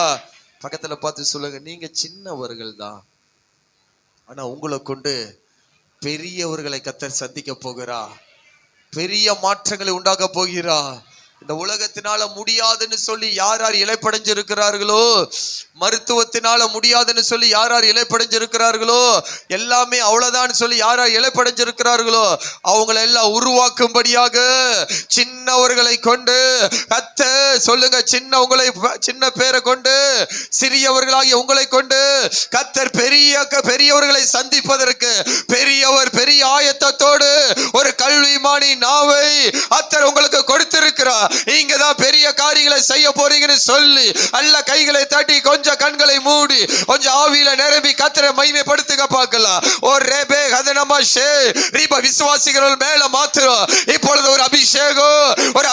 பக்கத்துல பார்த்து சொல்லுங்க, நீங்க சின்னவர்கள் தான், ஆனா உங்களை கொண்டு பெரியவர்களை கர்த்தர் சந்திக்க போகிறா, பெரிய மாற்றங்களை உண்டாக்க போகிறா. இந்த உலகத்தினால முடியாதுன்னு சொல்லி யார் யார் இலைப்படைஞ்சிருக்கிறார்களோ, மருத்துவத்தினால முடியாதுன்னு சொல்லி யார் யார் இலைப்படைஞ்சிருக்கிறார்களோ, எல்லாமே அவ்வளவுதான் சொல்லி யார் யார் இலைப்படைஞ்சிருக்கிறார்களோ அவங்களை எல்லாம் உருவாக்கும்படியாக சின்னவர்களை கொண்டு கர்த்தர் சொல்லுங்க, சின்ன பேரை கொண்டு, சிறியவர்களாகிய உங்களை கொண்டு கர்த்தர் பெரியவர்களை சந்திப்பதற்கு பெரிய ஆயத்தத்தோடு ஒரு கல்விமானி நாவை கர்த்தர் உங்களுக்கு கொடுத்திருக்கிறார். இங்கதான் பெரிய காரியங்களை செய்ய போறீங்கன்னு சொல்லி அல்ல கைகளை தட்டி கொஞ்சம் கண்களை மூடி கொஞ்சம் ஆவியில நிரம்பி கர்த்தரை மகிமைப்படுத்துங்க பார்க்கலாம். ஒரு ரேபே ஹதனமா ஷே ரீப விசுவாசிகள் மேல மாத்திரம் இப்பொழுது ஒரு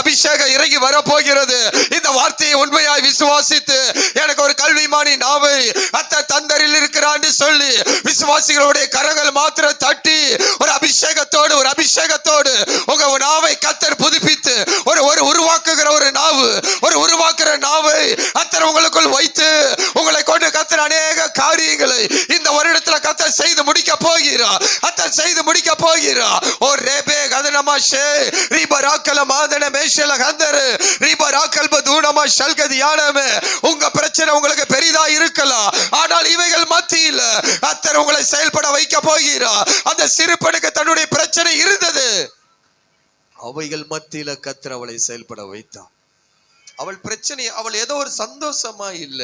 அபிஷேகம் இறங்கி வர போகிறது. இந்த வார்த்தையை உண்மையாய் விசுவாசித்து எனக்கு ஒரு கல்விமானி நாவை கர்த்தர் தந்தரில் இருக்கிறான்னு சொல்லி விசுவாசிகளுடைய கரங்கள் மாத்திரம் தட்டி ஒரு அபிஷேகத்தோடு உங்க நாவை கர்த்தர் புதுப்பித்து ஒரு உருவாக்குகிற ஒரு உருவாக்குற நாவை கர்த்தர் உங்களுக்குள் வைத்து உங்களை கொண்டு கர்த்தர் அநேக காரியங்களை இந்த வருடத்துல கர்த்தர் செய்து முடிக்க போகிறார். ஓ ரேபே கதனமா ஷே ரிபராக்கல மாதன மேஷல கந்தர் ரிபராக்கல் பதுனமா ஷல்கதியானமே. உங்க பிரச்சனை உங்களுக்கு பெரிதா இருக்கலாம், ஆனால் இவைகள் மத்தியில் கர்த்தர் உங்களை செயல்பட வைக்க போகிறார். அந்த சிறுபனுக்கு தன்னுடைய பிரச்சனை இருந்தது, அவைகள் மத்தியில கர்த்தர் அவளை செயல்பட வைத்தார். அவள் பிரச்சனை, அவள் ஏதோ ஒரு சந்தோஷமா இல்ல,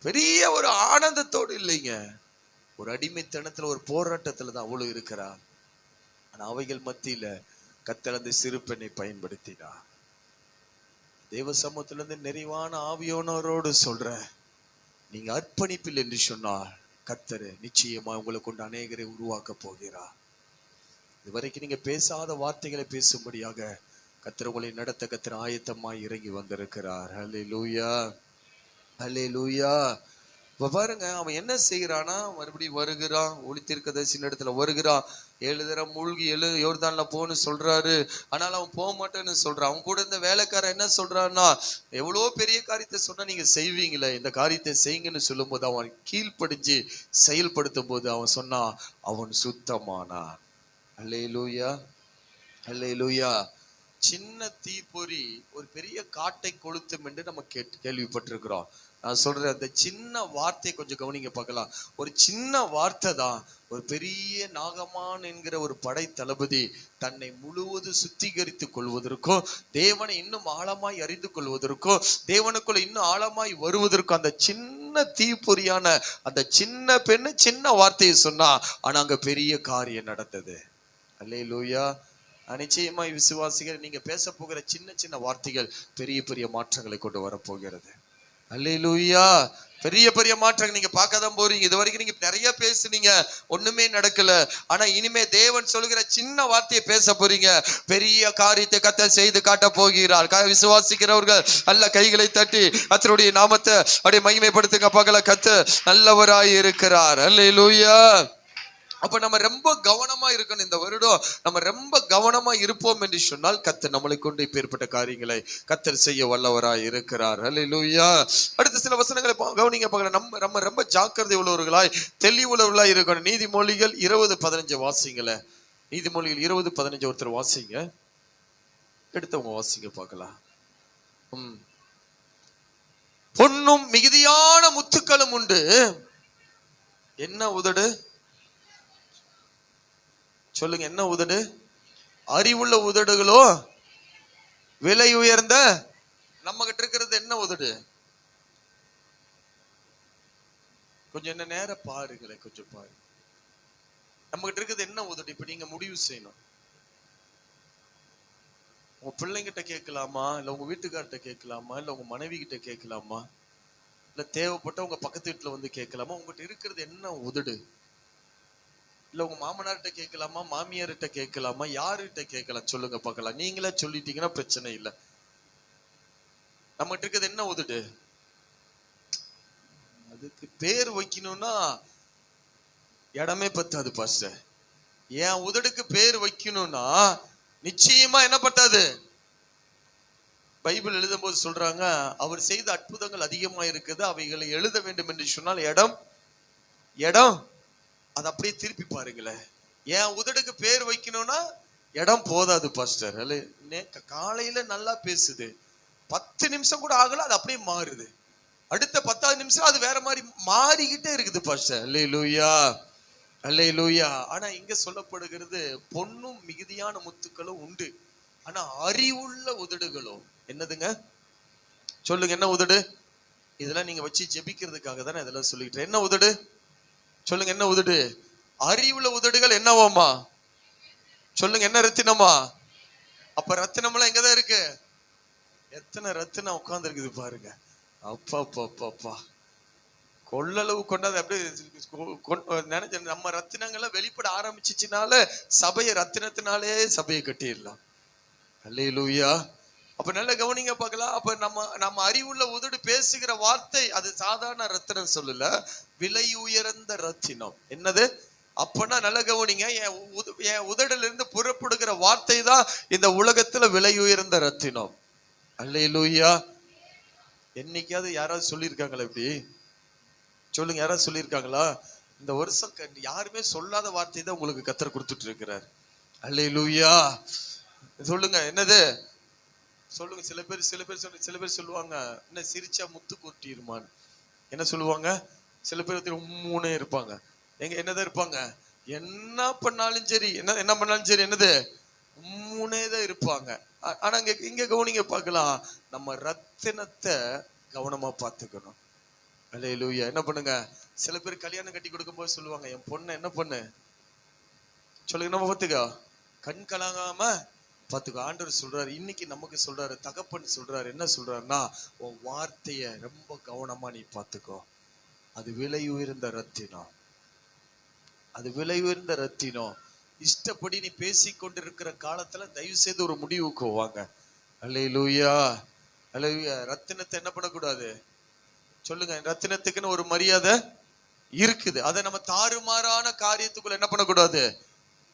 பெரிய ஒரு ஆனந்தத்தோடு இல்லைங்க, ஒரு அடிமைத்தனத்துல ஒரு போராட்டத்துல தான் அவளும் இருக்கிறார். ஆனா அவைகள் மத்தியில கர்த்தர் அந்த சிறு பெண்ணை பயன்படுத்தினார். தேவ சமூகத்திலிருந்து நிறைவான ஆவியோனரோடு சொல்ற, நீங்க அர்ப்பணிப்பில் என்று சொன்னால் கர்த்தர் நிச்சயமா உங்களை கொண்டு அநேகரை உருவாக்க போகிறார். இதுவரைக்கும் நீங்க பேசாத வார்த்தைகளை பேசும்படியாக கர்த்தர் உங்களை நடத்த கர்த்தர் ஆயத்தமாய் இறங்கி வந்திருக்கிறார். ஹல்லேலூயா, ஹல்லேலூயா. இப்ப பாருங்க, அவன் என்ன செய்யறானா, மறுபடியும் வருகிறான், ஒளி தீர்க்கதரிசியின் இடத்துல வருகிறான். 7 தரம் மூழ்கி யோர்தான்ல போன்னு சொல்றாரு. ஆனால் அவன் போக மாட்டேன்னு சொல்றான். அவன் கூட இந்த வேலைக்காரன் என்ன சொல்றான்னா, எவ்வளோ பெரிய காரியத்தை சொன்னா நீங்க செய்வீங்களே, இந்த காரியத்தை செய்யுங்கன்னு சொல்லும் போது அவன் கீழ்ப்படிஞ்சு செயல்படுத்தும் போது அவன் சொன்னான், அவன் சுத்தமானான். அல்லேலூயா, அல்லேலூயா. சின்ன தீப்பொறி ஒரு பெரிய காட்டை கொளுத்தும் என்று நம்ம கேள்விப்பட்டிருக்கிறோம். நான் சொல்றேன், அந்த சின்ன வார்த்தையை கொஞ்சம் கவனிங்க பார்க்கலாம். ஒரு சின்ன வார்த்தை தான் ஒரு பெரிய நாகமான் என்கிற ஒரு படை தளபதி தன்னை முழுவதும் சுத்திகரித்துக் கொள்வதற்கும், தேவனை இன்னும் ஆழமாய் அறிந்து கொள்வதற்கும், தேவனுக்குள்ள இன்னும் ஆழமாய் வருவதற்கும் அந்த சின்ன தீப்பொறியான அந்த சின்ன பெண்ணு சின்ன வார்த்தையை சொன்னா, ஆனா அங்க பெரிய காரியம் நடந்தது. அல்லேலூயா. நிச்சயமாய் விசுவாசிகள், நீங்க பேச போகிற சின்ன சின்ன வார்த்தைகள் பெரிய பெரிய மாற்றங்களை கொண்டு வரப்போகிறது. அல்லேலூயா. பெரிய பெரிய மாற்றங்கள் நீங்க பார்க்கதான் போறீங்க. இது வரைக்கும் நீங்க நிறைய பேசுனீங்க, ஒண்ணுமே நடக்கல. ஆனா இனிமே தேவன் சொல்லுகிற சின்ன வார்த்தையை பேச போறீங்க. பெரிய காரியத்தை கர்த்தர் செய்து காட்ட போகிறார். விசுவாசிக்கிறவர்கள் நல்ல கைகளை தட்டி கர்த்தருடைய நாமத்தை அப்படியே மகிமைப்படுத்துங்க பார்க்கல. கர்த்தர் நல்லவராய் இருக்கிறார். அல்லேலூயா. அப்ப நம்ம ரொம்ப கவனமா இருக்கணும். இந்த வருடம் நம்ம ரொம்ப கவனமா இருப்போம் என்று சொன்னால் கர்த்தர் நம்மளை கொண்டு இப்பேற்பட்ட காரியங்களை கர்த்தர் செய்ய வல்லவராய் இருக்கிறார். அல்லேலூயா. அடுத்த சில வசனங்களை கவனிங்க பார்க்கலாம். நம்ம ரொம்ப ஜாக்கிரதை உள்ளவர்களாய் தெளிவுள்ளவர்களாய் இருக்கணும். நீதிமொழிகள் 20:15 வாசிங்கள. நீதிமொழிகள் 20:15 ஒருத்தர் வாசிங்க, எடுத்தவங்க வாசிங்க பார்க்கலாம். பொன்னும் மிகுதியான முத்துக்களும் உண்டு. என்ன உதடு? சொல்லுங்க, என்ன உதடு? அறிவுள்ள உதடுகளோ விலை உயர்ந்த. நம்ம கிட்ட இருக்கிறது என்ன உதடு? கொஞ்சம் என்ன நேரம் பாருங்களேன், கொஞ்சம் பாருங்க. நம்ம கிட்ட இருக்கிறது என்ன உதடு? இப்ப நீங்க முடிவு செய்யணும். உங்க பிள்ளைங்கிட்ட கேட்கலாமா, இல்ல உங்க வீட்டுக்கார்ட்ட கேட்கலாமா, இல்ல உங்க மனைவி கிட்ட கேட்கலாமா, இல்ல தேவைப்பட்ட உங்க பக்கத்து வீட்டுல வந்து கேட்கலாமா? உங்ககிட்ட இருக்கிறது என்ன உதடு? இல்ல உங்க மாமனார்கிட்ட கேட்கலாமா, மாமியார்கிட்ட கேட்கலாமா, யாருகிட்ட கேட்கலாம்? சொல்லுங்க பார்க்கலாம். நீங்களே சொல்லிட்டீங்கன்னா பிரச்சனை இல்லை. நம்மகிட்ட இருக்கிறது என்ன உதடு? அதுக்கு பேர் வைக்கணும்னா இடமே பத்தாது பாஸ்டர். என் உதடுக்கு பேர் வைக்கணும்னா நிச்சயமா என்ன பத்தாது. பைபிள் எழுதும் போது சொல்றாங்க, அவர் செய்த அற்புதங்கள் அதிகமா இருக்குது, அவைகளை எழுத வேண்டும் என்று சொன்னால் இடம் அது அப்படியே திருப்பி பாருங்களேன். என் உதடுக்கு பேர் வைக்கணும்னா இடம் போதாது பாஸ்டர். காலையில நல்லா பேசுது, 10 நிமிஷம் கூட ஆகல, அது அப்படியே மாறுது. அடுத்த 10வது நிமிஷம் அது வேற மாதிரி மாறிக்கிட்டே இருக்குது பாஸ்டர். அல்லேலூயா, அல்லேலூயா. ஆனா இங்க சொல்லப்படுகிறது, பொன்னும் மிகுதியான முத்துக்களும் உண்டு, ஆனா அறிவுள்ள உதடுகளோ என்னதுங்க? சொல்லுங்க, என்ன உதடு? இதெல்லாம் நீங்க வச்சு ஜெபிக்கிறதுக்காக தானே இதெல்லாம் சொல்லிக்கிட்டேன். என்ன உதடு? சொல்லுங்க, என்ன உதடு? அறிவுள்ள உதடுகள் என்னவாமா? சொல்லுங்க, என்ன ரத்தினமா? அப்ப ரத்தினம்லாம் எங்கதான் இருக்கு? எத்தனை ரத்தினம் உட்கார்ந்து இருக்குது பாருங்க. அப்பா அப்பா அப்பா, கொள்ளளவு கொண்டாது. அப்படியே நினைச்ச நம்ம ரத்தினங்களை வெளிப்பட ஆரம்பிச்சுச்சுனால சபையை ரத்தினத்தினாலே சபையை கட்டிடலாம். அல்லேலூயா. அப்ப நல்ல கவனிங்க பார்க்கலாம். அப்ப நம்ம அறிவுள்ள உதடு பேசுகிற வார்த்தை அது சாதாரண ரத்தினம் சொல்லல, விலை உயர்ந்த ரத்தினம். என்னது? அப்பனா நல்ல கவனிங்க, என் உதடுல இருந்து புறப்படுகிற வார்த்தை தான் இந்த உலகத்துல விலை உயர்ந்த ரத்தினம். அல்லேலூயா. என்னைக்காவது யாராவது சொல்லியிருக்காங்களா இப்படி? சொல்லுங்க, யாராவது சொல்லியிருக்காங்களா? இந்த வருஷம் யாருமே சொல்லாத வார்த்தை தான் உங்களுக்கு கர்த்தர் கொடுத்துட்டு இருக்கிறார். அல்லேலூயா. சொல்லுங்க, என்னது? சொல்லுங்க. சில பேர் சொல்லுவாங்க, என்ன சிரிச்சா முத்து கொட்டிருமான்னு. என்ன சொல்லுவாங்க? சில பேர் உம்முனே இருப்பாங்க. என்னதான் இருப்பாங்க? என்ன பண்ணாலும் சரி, என்ன பண்ணாலும் சரி, என்னது? உம்முனே தான் இருப்பாங்க. ஆனா இங்க கவனிங்க பார்க்கலாம், நம்ம ரத்தினத்தை கவனமா பார்த்துக்கணும். அல்லேலூயா. என்ன பண்ணுங்க? சில பேர் கல்யாணம் கட்டி கொடுக்கும் போது சொல்லுவாங்க, என் பொண்ணு என்ன பண்ணு? சொல்லுங்க, நம்ம பார்த்துக்கோ, கண் கலங்காம பார்த்துக்கோ. ஆண்டவர் சொல்றாரு, இன்னைக்கு நமக்கு சொல்றாரு, தகப்பன் சொல்றாரு. என்ன சொல்றாருன்னா, உன் வார்த்தைய ரொம்ப கவனமா நீ பார்த்துக்கோ. அது விலை உயர்ந்த ரத்தினம், அது விலை உயர்ந்த ரத்தினம். இஷ்டப்படி நீ பேசி கொண்டிருக்கிற காலத்துல தயவு செய்து ஒரு முடிவுக்கு வாங்க. அல்லேலூயா, அல்லேலூயா. ரத்தினத்தை என்ன பண்ணக்கூடாது சொல்லுங்க. ரத்தினத்துக்குன்னு ஒரு மரியாதை இருக்குது. அதை நம்ம தாறுமாறான காரியத்துக்குள்ள என்ன பண்ணக்கூடாது,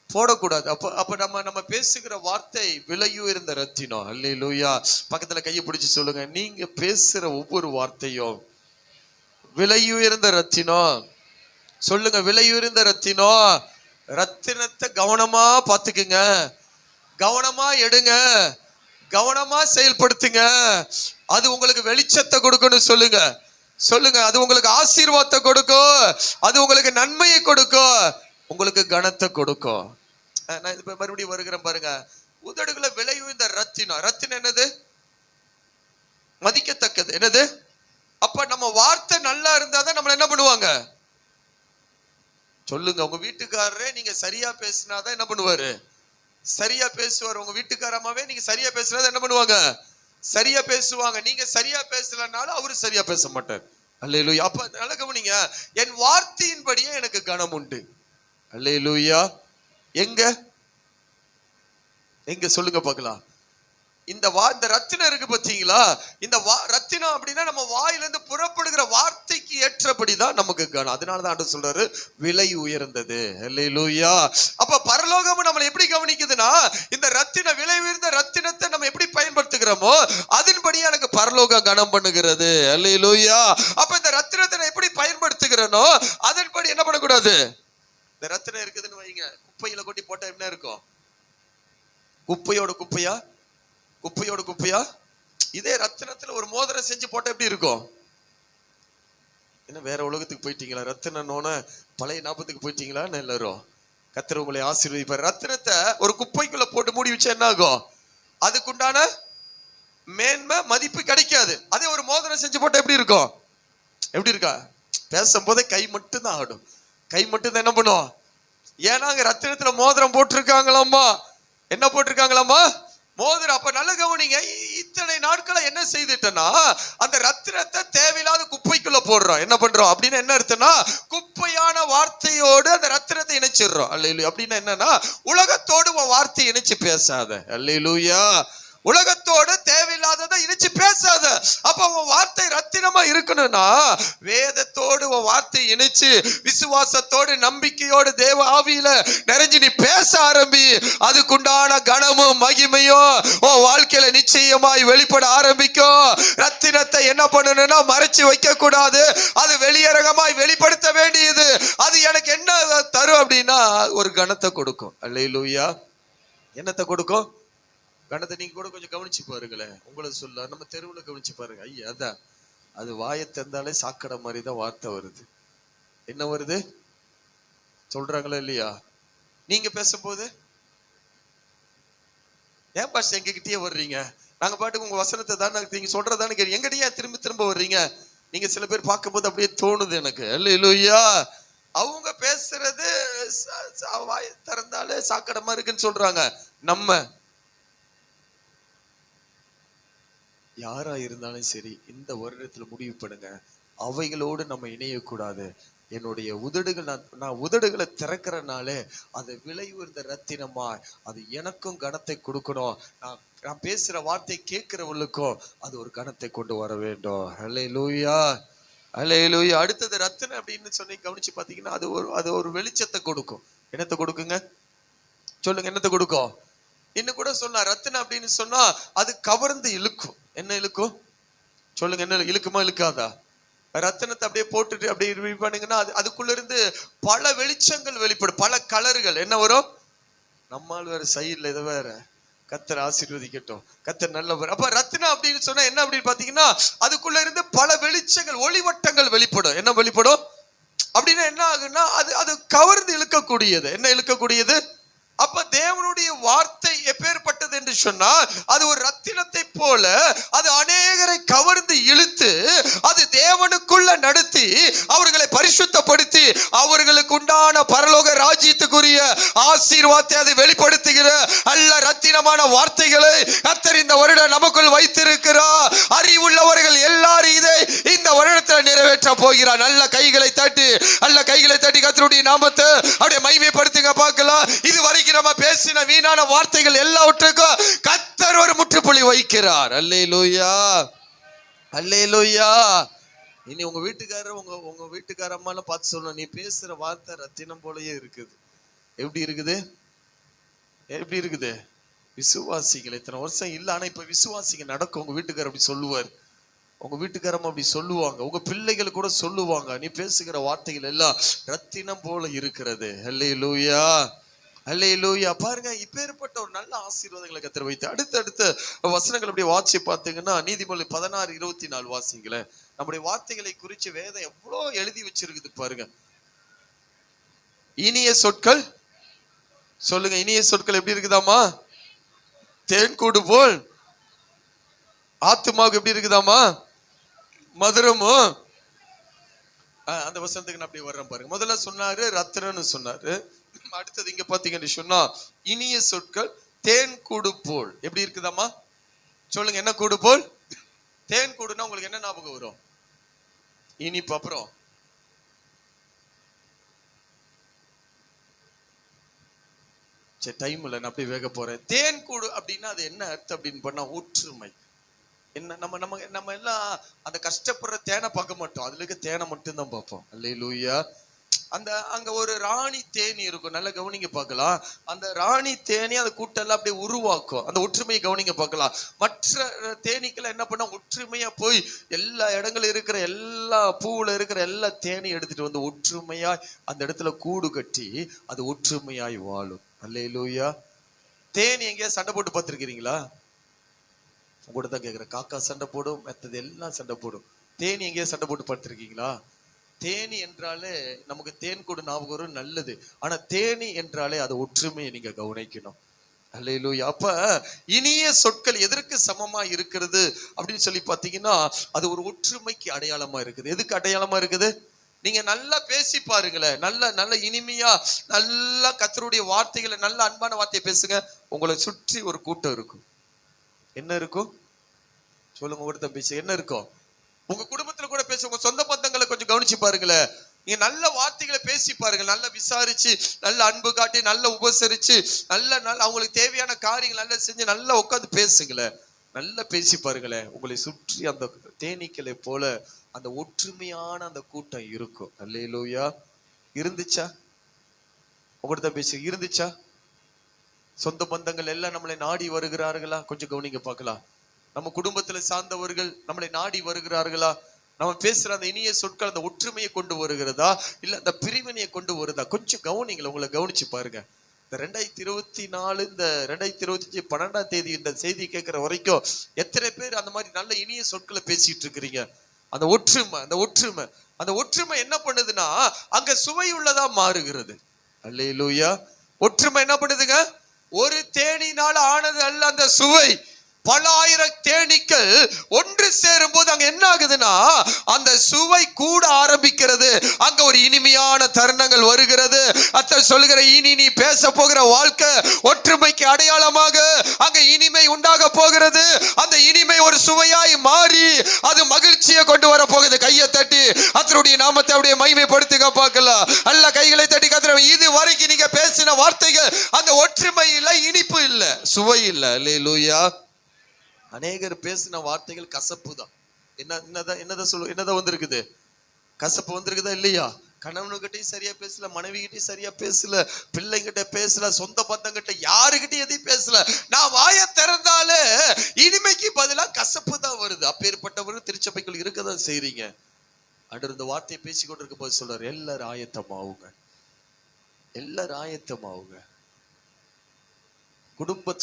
போடக்கூடாது. அப்ப நம்ம பேசுகிற வார்த்தை விலையுயர்ந்த ரத்தினம். அல்லேலூயா. பக்கத்துல கையை பிடிச்சு சொல்லுங்க, நீங்க பேசுற ஒவ்வொரு வார்த்தையும் விலையுயர்ந்த ரத்தினம். சொல்லுங்க, விலையுயர்ந்த ரத்தினம். ரத்தினத்தை கவனமா பாத்துக்குங்க, கவனமா எடுங்க, கவனமா செயல்படுத்துங்க. அது உங்களுக்கு வெளிச்சத்தை கொடுக்கணும். சொல்லுங்க, சொல்லுங்க. அது உங்களுக்கு ஆசீர்வாதத்தை கொடுக்கும், அது உங்களுக்கு நன்மையை கொடுக்கும், உங்களுக்கு கனத்தை கொடுக்கும். நான் இப்ப மறுபடியும் வருகிறேன் பாருங்க. உதடுகளை விலையுயர்ந்த ரத்தினம். ரத்தினம் என்னது? மதிக்கத்தக்கது. என்னது? அப்ப நம்ம வார்த்தை நல்லா இருந்தாதான் நம்மள என்ன பண்ணுவாங்க? சொல்லுங்க. உங்க வீட்டுக்காரரே நீங்க சரியா பேசினாதான் என்ன பண்ணுவாரு? சரியா பேசுவார். உங்க வீட்டுக்காரமாவே நீங்க சரியா பேசினாதான் என்ன பண்ணுவாங்க? சரியா பேசுவாங்க. நீங்க சரியா பேசலனாலும் அவரு சரியா பேச மாட்டார். அல்லேலூயா. அப்ப நல்ல கவனிங்க, என் வார்த்தையின்படியே எனக்கு கனம் உண்டு. அல்லேலூயா. எங்க எங்க சொல்லுங்க பார்க்கலாம். இந்த ரத்தினம் இருக்கு பாத்தீங்களா? இந்த ரத்தினம் அப்படின்னா நம்ம வாயிலிருந்து புறப்படுகிற வார்த்தைக்கு ஏற்றபடிதான் நமக்கு கனம். அதனாலதான் ஆண்டவர் சொல்றாரு விலை உயர்ந்தது. அல்லேலூயா. அப்ப பரலோகம் நம்மளை எப்படி கவனிக்குதுன்னா, இந்த விலை உயர்ந்த ரத்தினத்தை நம்ம எப்படி பயன்படுத்துகிறோமோ அதன்படி எனக்கு பரலோகம் கனம் பண்ணுகிறது. அல்லேலூயா. அப்ப இந்த ரத்தினத்தை நான் எப்படி பயன்படுத்துகிறேனோ அதன்படி என்ன பண்ணக்கூடாது. இந்த ரத்தினம் இருக்குதுன்னு வைங்க, குப்பையில கொட்டி போட்டா என்ன இருக்கும்? குப்பையோட குப்பையா, குப்பையோட குப்பையா. இதே ரத்தினத்துல ஒரு மோதிரம் செஞ்சு போட்டா எப்படி இருக்கும்? என்ன வேற உலகத்துக்கு போயிட்டீங்களா? ரத்தினோன பழைய ஞாபகத்துக்கு போயிட்டீங்களா? எல்லாரும் கர்த்தர் உங்களை ஆசீர்வதிப்பார். ரத்தினத்தை ஒரு குப்பைக்குள்ள போட்டு மூடி வச்சா என்ன ஆகும்? அதுக்குண்டான மேன்மை மதிப்பு கிடைக்காது. அதே ஒரு மோதிரம் செஞ்சு போட்டா எப்படி இருக்கும்? எப்படி இருக்கா? பேசும்போதே கை மட்டும் தான் ஆடும். கை மட்டும் தான் என்ன பண்ணும்? ஏன்னா அங்க ரத்தினத்துல மோதிரம் போட்டிருக்காங்களாமா. என்ன போட்டிருக்காங்களாமா? மோதிரம். அப்ப நல்ல கவனிங்க, இத்தனை நாட்களை என்ன செய்துட்டனா, அந்த ரத்தினத்தை தேவையில்லாத குப்பைக்குள்ள போடுறோம். என்ன பண்றோம் அப்படின்னு என்ன அர்த்தம்னா, குப்பையான வார்த்தையோடு அந்த ரத்தினத்தை இணைச்சிடுறோம். அல்லேலூயா. அப்படின்னா என்னன்னா, உலகத்தோடு உன் வார்த்தை இணைச்சு பேசாத. அல்லேலூயா. உலகத்தோடு தேவையில்லாததை இணைச்சு பேசாத. அப்ப உன் வார்த்தை ரத்தினமா இருக்கணும்னா வேதத்தோடு உன் வார்த்தை இணைச்சு விசுவாசத்தோடு நம்பிக்கையோடு தேவ ஆவியில நிறைஞ்சு நீ பேச ஆரம்பி. அதுக்குண்டான கனமும் மகிமையும் உன் வாழ்க்கையில நிச்சயமாய் வெளிப்பட ஆரம்பிக்கும். ரத்தினத்தை என்ன பண்ணணும்னா மறைச்சு வைக்க கூடாது, அது வெளியரங்கமாய் வெளிப்படுத்த வேண்டியது. அது எனக்கு என்ன தரும் அப்படின்னா ஒரு கனத்தை கொடுக்கும். அல்லேலூயா. என்னத்தை கொடுக்கும்? கணத்தை நீங்க கூட கொஞ்சம் கவனிச்சு பாருங்களேன். உங்களை சொல்ல நம்ம தெருவுல கவனிச்சு பாருங்க. ஐயா அதான், அது வாயை திறந்தாலே சாக்கடை மாதிரி தான் வார்த்தை வருது. என்ன வருது சொல்றாங்களா இல்லையா? நீங்க பேசும்போது ஏன் பாஷ எங்ககிட்டயே வர்றீங்க? நாங்க பாட்டுக்கு உங்க வசனத்தை தான் நீங்க சொல்றதானே கேட்க, எங்கிட்டயே திரும்ப திரும்ப வர்றீங்க. நீங்க சில பேர் பார்க்கும்போது அப்படியே தோணுது எனக்கு. அல்லேலூயா. அவங்க பேசுறது வாயை திறந்தாலே சாக்கடை மாதிரி இருக்குன்னு சொல்றாங்க. நம்ம யாரா இருந்தாலும் சரி, இந்த வருடத்துல முடிவு பண்ணுங்க, அவைகளோடு நம்ம இணையக்கூடாது. என்னுடைய உதடுகள், நான் உதடுகளை திறக்கிறனாலே அது விலை உயர்ந்த ரத்தினமா அது எனக்கும் கனத்தை கொடுக்கணும். நான் பேசுற வார்த்தை கேட்கிறவங்களுக்கும் அது ஒரு கனத்தை கொண்டு வர வேண்டும். அல்லேலூயா, அல்லேலூயா. அடுத்தது ரத்தினம் அப்படின்னு சொல்லி கவனிச்சு பாத்தீங்கன்னா அது ஒரு வெளிச்சத்தை கொடுக்கும். என்னத்தை கொடுக்குங்க சொல்லுங்க? என்னத்தை கொடுக்கும்? இன்னும் கூட சொன்னா ரத்தினம் அப்படின்னு சொன்னா அது கவர்ந்து இழுக்கும். என்ன இழுக்கும் சொல்லுங்க? என்ன இழுக்குமா இழுக்காதா? ரத்தினத்தை அப்படியே போட்டுட்டு அப்படியே பண்ணீங்கன்னா அதுக்குள்ள இருந்து பல வெளிச்சங்கள் வெளிப்படும், பல கலர்கள் என்ன வரும். நம்மால் வேற சைடுல இதை வேற. கர்த்தர் ஆசீர்வதிக்கட்டும். கர்த்தர் நல்லவர். அப்ப ரத்தினம் அப்படின்னு சொன்னா என்ன அப்படின்னு பாத்தீங்கன்னா அதுக்குள்ள இருந்து பல வெளிச்சங்கள் ஒளிவட்டங்கள் வெளிப்படும். என்ன வெளிப்படும் அப்படின்னா என்ன ஆகுன்னா அது கவர்ந்து இழுக்கக்கூடியது. என்ன இழுக்கக்கூடியது? அப்ப தேவனுடைய வார்த்தை எப்பேற்பட்டது என்று சொன்னால் அது ஒரு ரத்தினத்தை போல அது அநேகரை கவர்ந்து இழுத்து அது தேவனுக்குள்ள நடத்தி அவர்களை பரிசுத்தப்படுத்தி அவர்களுக்கு உண்டான பரலோக ராஜ்யத்துக்குரிய ஆசீர்வாதத்தை அதை வெளிப்படுத்துகிற அல்ல ரத்தினமான வார்த்தைகளை கர்த்தர் இந்த வருடம் நமக்குள் வைத்திருக்கிறார். அறிவுள்ளவர்கள் எல்லாரும் இதை இந்த வருடத்தில் நிறைவேற்ற போகிறார். நல்ல கைகளை தட்டி கர்த்தருடைய நாமத்தை அப்படியே மகிமைப்படுத்துங்க பார்க்கலாம். இது வரைக்கும் நம்ம பேசின வீணான வார்த்தைகள் எல்லாவற்றுக்கும் கர்த்தர் ஒரு முற்றுப்புள்ளி வைக்கிறார். அல்லேலூயா, அல்லேலூயா. இனி உங்க வீட்டுக்காரர் உங்க வீட்டுக்கார அம்மாலாம் பார்த்து சொல்லணும், நீ பேசுற வார்த்தை ரத்தினம் போலயே இருக்குது. எப்படி இருக்குது? எப்படி இருக்குது? விசுவாசிகள் இத்தனை வருஷம் இல்ல, ஆனா இப்ப விசுவாசிங்க நடக்கும். உங்க வீட்டுக்காரர் அப்படி சொல்லுவார், உங்க வீட்டுக்காரமா அப்படி சொல்லுவாங்க, உங்க பிள்ளைகள் கூட சொல்லுவாங்க, நீ பேசுகிற வார்த்தைகள் எல்லாம் ரத்தினம் போல இருக்கிறது. அல்லேலூயா, அல்லேலூயா. பாருங்க, இப்பேற்பட்ட ஒரு நல்ல ஆசீர்வாதங்களை கர்த்தர் வைத்து அடுத்த வசனங்கள் அப்படியே வாட்சி பார்த்தீங்கன்னா நீதிமொழி 16:24 வாசிங்களேன். நம்முடைய வார்த்தைகளை குறித்து வேதம் எவ்வளோ எழுதி வச்சிருக்குது பாருங்க. இனிய சொற்கள் சொல்லுங்க, இனிய சொற்கள் எப்படி இருக்குதாமா? தேன்கூடு போல் ஆத்துமாவுக்கு எப்படி இருக்குதாமா? மதுரமோ. அந்த வசனத்துக்கு நான் அப்படி வர்றேன் பாருங்க. முதல்ல சொன்னாரு ரத்தினம்னு சொன்னாரு. அடுத்தது இங்க பாத்தீங்கன்னு சொன்னா இனிய சொற்கள் தேன் கூடு போல் எப்படி இருக்குதாமா? சொல்லுங்க, என்ன கூடு போல்? தேன் கூடுனா உங்களுக்கு என்ன ஞாபகம் வரும்? இனிப்பு. அப்புறம் சரி, டைம் இல்லை, நான் அப்படியே வேக போறேன். தேன் கூடு அப்படின்னா அது என்ன அர்த்தம் அப்படின்னு பண்ணா ஒற்றுமை. என்ன நம்ம எல்லாம் அந்த கஷ்டப்படுற தேனை பார்க்க மாட்டோம், அதுல இருக்க தேனை மட்டும்தான் பார்ப்போம். அல்லேலூயா. அங்க ஒரு ராணி தேனி இருக்கும், நல்லா கவனிங்க பார்க்கலாம். அந்த ராணி தேனி அந்த கூட்டெல்லாம் அப்படியே உருவாக்கும், அந்த ஒற்றுமையை கவனிங்க பார்க்கலாம். மற்ற தேனீக்கள் என்ன பண்ணா ஒற்றுமையா போய் எல்லா இடங்களும் இருக்கிற எல்லா பூவுல இருக்கிற எல்லா தேனையும் எடுத்துட்டு வந்து ஒற்றுமையாய் அந்த இடத்துல கூடு கட்டி அது ஒற்றுமையாய் வாழும். அல்லேலூயா. தேனி எங்கேயா சண்டை போட்டு பார்த்திருக்கிறீங்களா? கூட தான் கேட்குறேன். காக்கா சண்டை போடும், மற்றது எல்லாம் சண்டை போடும். தேனி எங்கேயா சண்டை போட்டு பார்த்திருக்கீங்களா? தேனி என்றாலே நமக்கு தேன் கூடு ஞாபகம் வரும், நல்லது. ஆனா தேனி என்றாலே அது ஒற்றுமையை நீங்க கவனிக்கணும். அல்லேலூயா. அப்ப இனிய சொற்கள் எதற்கு சமமா இருக்கிறது அப்படின்னு சொல்லி பாத்தீங்கன்னா அது ஒரு ஒற்றுமைக்கு அடையாளமா இருக்குது. எதுக்கு அடையாளமா இருக்குது? நீங்க நல்லா பேசி பாருங்களேன், நல்ல இனிமையா நல்லா கர்த்தருடைய வார்த்தைகளை நல்ல அன்பான வார்த்தையை பேசுங்க, உங்களை சுற்றி ஒரு கூட்டம் இருக்கும். என்ன இருக்கும்? சொல்லுங்க, ஒருத்தன் பேச என்ன இருக்கும்? உங்க குடும்பத்துல கூட பேச, உங்க சொந்த பந்தங்களை கொஞ்சம் கவனிச்சு பாருங்களேன். நீங்க நல்ல வார்த்தைகளை பேசி பாருங்க, நல்லா விசாரிச்சு, நல்ல அன்பு காட்டி, நல்ல உபசரிச்சு, நல்ல அவங்களுக்கு தேவையான காரியங்கள் நல்லா செஞ்சு நல்லா உட்காந்து பேசுங்களேன். நல்லா பேசி பாருங்களேன், உங்களை சுற்றி அந்த தேனீக்களை போல அந்த ஒற்றுமையான அந்த கூட்டம் இருக்கும். அல்லேலூயா. இருந்துச்சா? உங்கள்கிட்ட பேசி இருந்துச்சா? சொந்த பந்தங்கள் எல்லாம் நம்மளை நாடி வருகிறார்களா? கொஞ்சம் கவனிங்க பார்க்கலாம். நம்ம குடும்பத்துல சார்ந்தவர்கள் நம்மளை நாடி வருகிறார்களா? நம்ம பேசுற அந்த இனிய சொற்கள் அந்த ஒற்றுமையை கொண்டு வருகிறதா இல்ல அந்த பிரிவினையை கொண்டு வருதா? கொஞ்சம் கவனிங்களேன், உங்களை கவனிச்சு பாருங்க. இந்த 2024 இந்த 2025 12ஆம் தேதி இந்த செய்தி கேட்கிற வரைக்கும் எத்தனை பேர் அந்த மாதிரி நல்ல இனிய சொற்களை பேசிட்டு இருக்கிறீங்க? அந்த ஒற்றுமை என்ன பண்ணுதுன்னா அங்க சுவை உள்ளதா மாறுகிறது. அல்லேலூயா. ஒற்றுமை என்ன பண்ணுதுங்க? ஒரு தேனினால ஆனது அல்ல அந்த சுவை. பல ஆயிரம் தேனீக்கள் ஒன்று சேரும் போது அங்க என்ன ஆகுதுன்னா அந்த சுவை கூட ஆரம்பிக்கிறது. அங்க ஒரு இனிமையான தருணங்கள் வருகிறது. அத்த சொல்லுகிற இனி நீ பேச போகிற வாழ்க்கை ஒற்றுமைக்கு அடையாளமாக அங்க இனிமை உண்டாக போகிறது. அந்த இனிமை ஒரு சுவையாய் மாறி அது மகிழ்ச்சியை கொண்டு வர போகுது. கையை தட்டி கர்த்தருடைய நாமத்தை அப்படியே மகிமைப்படுத்துங்க பார்க்கலாம். அல்ல கைகளை தட்டி கர்த்தர், இது வரைக்கும் நீங்க பேசின வார்த்தைகள் அந்த ஒற்றுமை இல்ல, இனிப்பு இல்ல, சுவை இல்ல. அல்லேலூயா. அநேகர் பேசின வார்த்தைகள் கசப்பு தான். என்னதான் வந்திருக்குது? கசப்பு வந்திருக்குதா இல்லையா? கணவனுக்கிட்டையும் சரியா பேசல, மனைவி கிட்டையும் சரியா பேசல, பிள்ளைங்கிட்ட பேசல, சொந்த பந்தங்கிட்ட யாருக்கிட்டையும் எதையும் பேசல. நான் வாயை திறந்தாலே இனிமைக்கு பதிலா கசப்பு தான் வருது. அப்பேற்பட்டவர்கள் திருச்சபைக்குள் இருக்கதான் செய்றீங்க. அன்று இந்த வார்த்தையை பேசிக்கொண்டு இருக்க போது சொல்றாரு, எல்லாரும் ஆயத்தமாவுங்க, எல்லாரும் ஆயத்தமாவுங்க.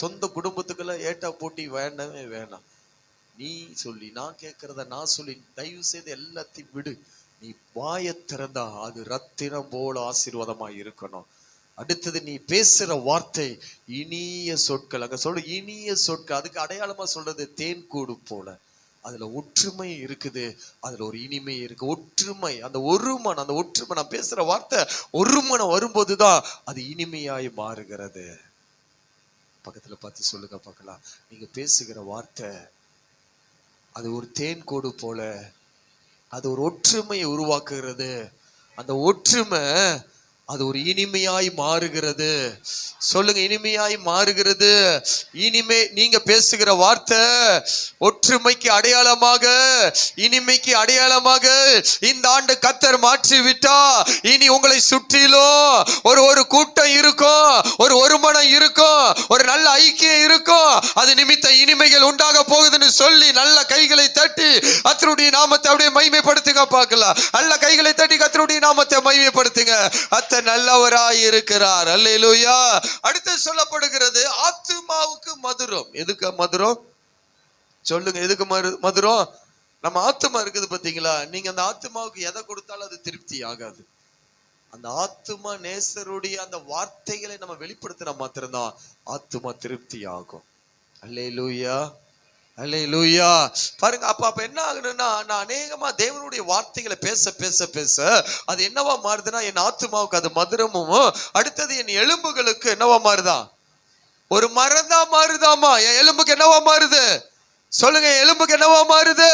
சொந்த குடும்பத்துக்குள்ள ஏட்டா போட்டி வேண்டவே வேணாம். நீ சொல்லி நான் கேட்கறத நான் சொல்லி தயவு செய்து எல்லாத்தையும் விடு. நீ வாயை திறந்தா அது ரத்தினம் போல ஆசீர்வாதமா இருக்கணும். அடுத்தது நீ பேசுற வார்த்தை இனிய சொற்கள். அங்க சொல்ற இனிய சொற்கள், அதுக்கு அடையாளமா சொல்றது தேன் கூடு போல. அதுல ஒற்றுமை இருக்குது, அதுல ஒரு இனிமை இருக்கு. ஒற்றுமை, அந்த ஒருமன், அந்த ஒற்றுமை, நான் பேசுற வார்த்தை ஒருமனம் வரும்போதுதான் அது இனிமையாய் மாறுகிறது. பக்கத்துல பார்த்து சொல்லுங்க பார்க்கலாம், நீங்க பேசுகிற வார்த்தை அது ஒரு தேன் கூடு போல, அது ஒரு ஒற்றுமையை உருவாக்குகிறது. அந்த ஒற்றுமை அது ஒரு இனிமையாய் மாறுகிறது. சொல்லுங்க, இனிமையாய் மாறுகிறது. இனிமே நீங்க பேசுகிற வார்த்தை ஒற்றுமைக்கு அடையாளமாக, இனிமைக்கு அடையாளமாக இந்த ஆண்டு கர்த்தர் மாற்றி விட்டா இனி உங்களை சுற்றிலும் ஒரு கூட்டம் இருக்கும், ஒரு மனம் இருக்கும், ஒரு நல்ல ஐக்கியம் இருக்கும். அது நிமித்த இனிமைகள் உண்டாக போகுதுன்னு சொல்லி நல்ல கைகளை தட்டி கர்த்தருடைய நாமத்தை அப்படியே மகிமைப்படுத்துங்க பார்க்கலாம். நல்ல கைகளை தட்டி கர்த்தருடைய நாமத்தை மகிமைப்படுத்துங்க. நல்லவராய் இருக்கிறார். அல்லேலூயா. அடுத்து சொல்லப்படுகிறது ஆத்துமாவுக்கு மதுரம். எதுக்கு மதுரம் சொல்லுங்க, எதுக்கு மதுரம்? நம்ம ஆத்துமா இருக்குது பாத்தீங்களா, நீங்க அந்த ஆத்துமாவுக்கு எதை கொடுத்தாலும் அது திருப்தி ஆகாது. அந்த ஆத்துமா நேசருடைய அந்த வார்த்தைகளை நம்ம வெளிப்படுத்தினா மாத்திரம்தான் ஆத்துமா திருப்தி ஆகும். அல்லேலூயா, அல்லேலூயா. பாருங்க, அப்ப என்ன ஆகுதுன்னா, நான் அநேகமா தேவனுடைய வார்த்தைகளை பேச பேச பேச அது என்னவா மாறுதுன்னா, என் ஆத்துமாவுக்கு அது மதுரமும், அடுத்தது என் எலும்புகளுக்கு என்னவா மாறுதான், ஒரு மரந்தா மாறுதாமா. என் எலும்புக்கு என்னவா மாறுது சொல்லுங்க, எலும்புக்கு என்னவா மாறுது,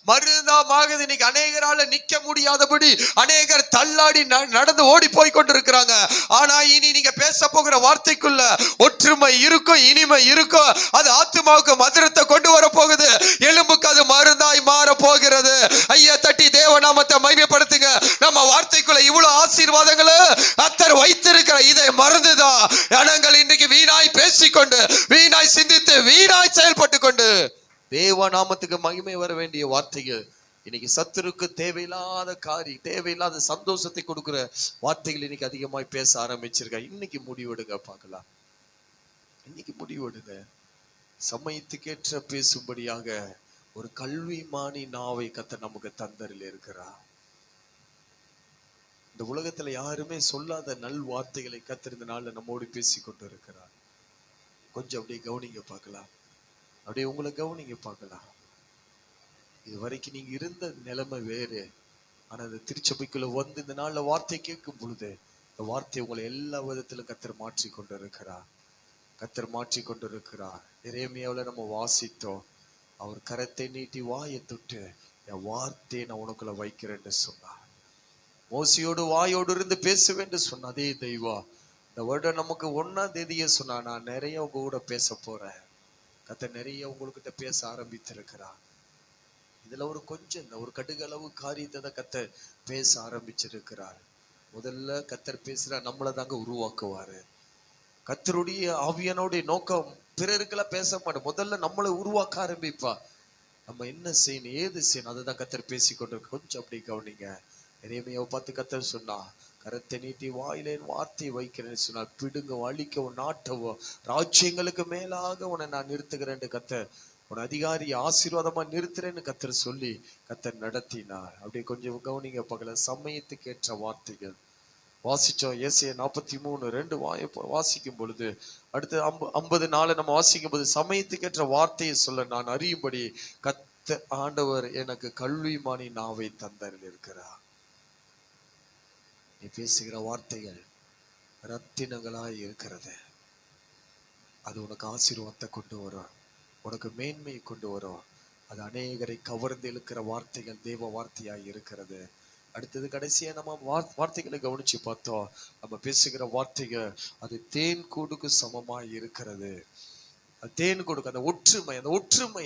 மருந்தாமாகுது. இன்னைக்கு அநேகரால நிக்க முடியாதபடி அநேகர் தள்ளாடி நடந்து ஓடி போய் கொண்டிருக்கிறாங்க. ஆனா இனி நீங்க பேச போகிற வார்த்தைக்குள்ள ஒற்றுமை இருக்கும், இனிமை இருக்கும். அது ஆத்துமாவுக்கு மதுரத்தை கொண்டு வர போகுது, எலும்புக்கு அது மருந்தாய் மாற போகிறது. ஐயா தட்டி தேவநாமத்தை மகிமைப்படுத்துங்க. நம்ம வார்த்தைக்குள்ள இவ்வளவு ஆசீர்வாதங்களை கர்த்தர் வைத்திருக்கிற இதை மறந்துதான் ஜனங்கள் இன்றைக்கு வீணாய் பேசிக்கொண்டு, வீணாய் சிந்தித்து, வீணாய் செயல்பட்டு கொண்டு தேவநாமத்துக்கு மகிமை வர வேண்டிய வார்த்தைகள் இன்னைக்கு சத்துருக்கு தேவையில்லாத காரியம், தேவையில்லாத சந்தோஷத்தை கொடுக்கிற வார்த்தைகள் இன்னைக்கு அதிகமாய் பேச ஆரம்பிச்சிருக்க. இன்னைக்கு முடிவெடுங்க பார்க்கலாம், இன்னைக்கு முடிவெடுங்க. சமயத்துக்கேற்ற பேசும்படியாக ஒரு கல்விமானி நாவை கர்த்தர் நமக்கு தந்தரில் இருக்கிறார். இந்த உலகத்துல யாருமே சொல்லாத நல் வார்த்தைகளை கர்த்தர் இந்த நாள்ல நம்மோடு பேசி கொண்டு இருக்கிறார். கொஞ்சம் அப்படியே கவனிங்க பார்க்கலாம், அப்படியே உங்களை கவனிங்க பார்க்கலாம். இது வரைக்கும் நீங்க இருந்த நிலைமை வேறு, ஆனா அந்த திருச்சபைக்குள்ள வந்து இந்த நாள்ல வார்த்தை கேட்கும் பொழுது இந்த வார்த்தை உங்களை எல்லா விதத்திலும் கர்த்தர் மாற்றி கொண்டு இருக்கிறார். கர்த்தர் மாற்றி கொண்டு இருக்கிறார். எரேமியாவுல நம்ம வாசித்தோம், அவர் கரத்தை நீட்டி வாயை தொட்டு என் வார்த்தையை நான் உனக்குள்ள வைக்கிறேன்னு சொன்னார். மோசையோடு வாயோடு இருந்து பேசுவேன்னு சொன்ன அதே தெய்வம் இந்த வருடம் நமக்கு 1ஆம் தேதியே சொன்னா, நான் நிறைய உங்க கூட பேச போறேன். கர்த்தர் நிறைய உங்ககிட்ட பேச ஆரம்பித்திருக்கிறார். இதுல ஒரு கொஞ்சம் இந்த ஒரு கடுகளவு காரியத்தை தான் கர்த்தர் பேச ஆரம்பிச்சிருக்கிறார். முதல்ல கர்த்தர் பேசுற நம்மளை தாங்க உருவாக்குவாரு. கர்த்தருடைய ஆவியானுடைய நோக்கம் பிறருக்கெல்லாம் பேச மாட்டோம், முதல்ல நம்மளை உருவாக்க ஆரம்பிப்பா. நம்ம என்ன செய்யணும், ஏது செய்யணும், அதை தான் கர்த்தர் பேசிக்கொண்டிருக்க. கொஞ்சம் அப்படி கவனிங்க. எரேமியாவை பார்த்து கர்த்தர் சொன்னா, கரத்தை நீட்டி வாயிலே வார்த்தையை வைக்கிறேன்னு சொன்னார். பிடுங்க, அழிக்கவோ, நாட்டவோ, ராஜ்யங்களுக்கு மேலாக உன்னை நான் நிறுத்துகிறேன்னு கர்த்தர், உன் அதிகாரி ஆசீர்வாதமா நிறுத்துறேன்னு கர்த்தர் சொல்லி கர்த்தர் நடத்தினார். அப்படியே கொஞ்சம் கவனிங்க பகல. சமயத்துக்கு ஏற்ற வார்த்தைகள் வாசிச்சோம். ஏசாயா 43:2 வாசிக்கும் பொழுது, அடுத்து 50 நம்ம வாசிக்கும் போது, சமயத்துக்கு ஏற்ற வார்த்தையை சொல்ல நான் அறியும்படி கர்த்தர் ஆண்டவர் எனக்கு கல்விமானி நாவை தந்தரில் இருக்கிறார். நீ பேசுகிற வார்த்தைகள் ரத்தினங்களாய் இருக்கிறது. அது உனக்கு ஆசீர்வாதத்தை கொண்டு வரும், உனக்கு மேன்மையை கொண்டு வரும். அது அநேகரை கவர்ந்து இழுக்கிற வார்த்தைகள் தேவ வார்த்தையாய் இருக்கிறது. அடுத்தது கடைசியா நம்ம வார்த்தைகளை கவனிச்சு பார்த்தோம். நம்ம பேசுகிற வார்த்தைகள் அது தேன் கூடுக்கு சமமாய் இருக்கிறது. தேன் கொடுக்க அந்த ஒற்றுமை,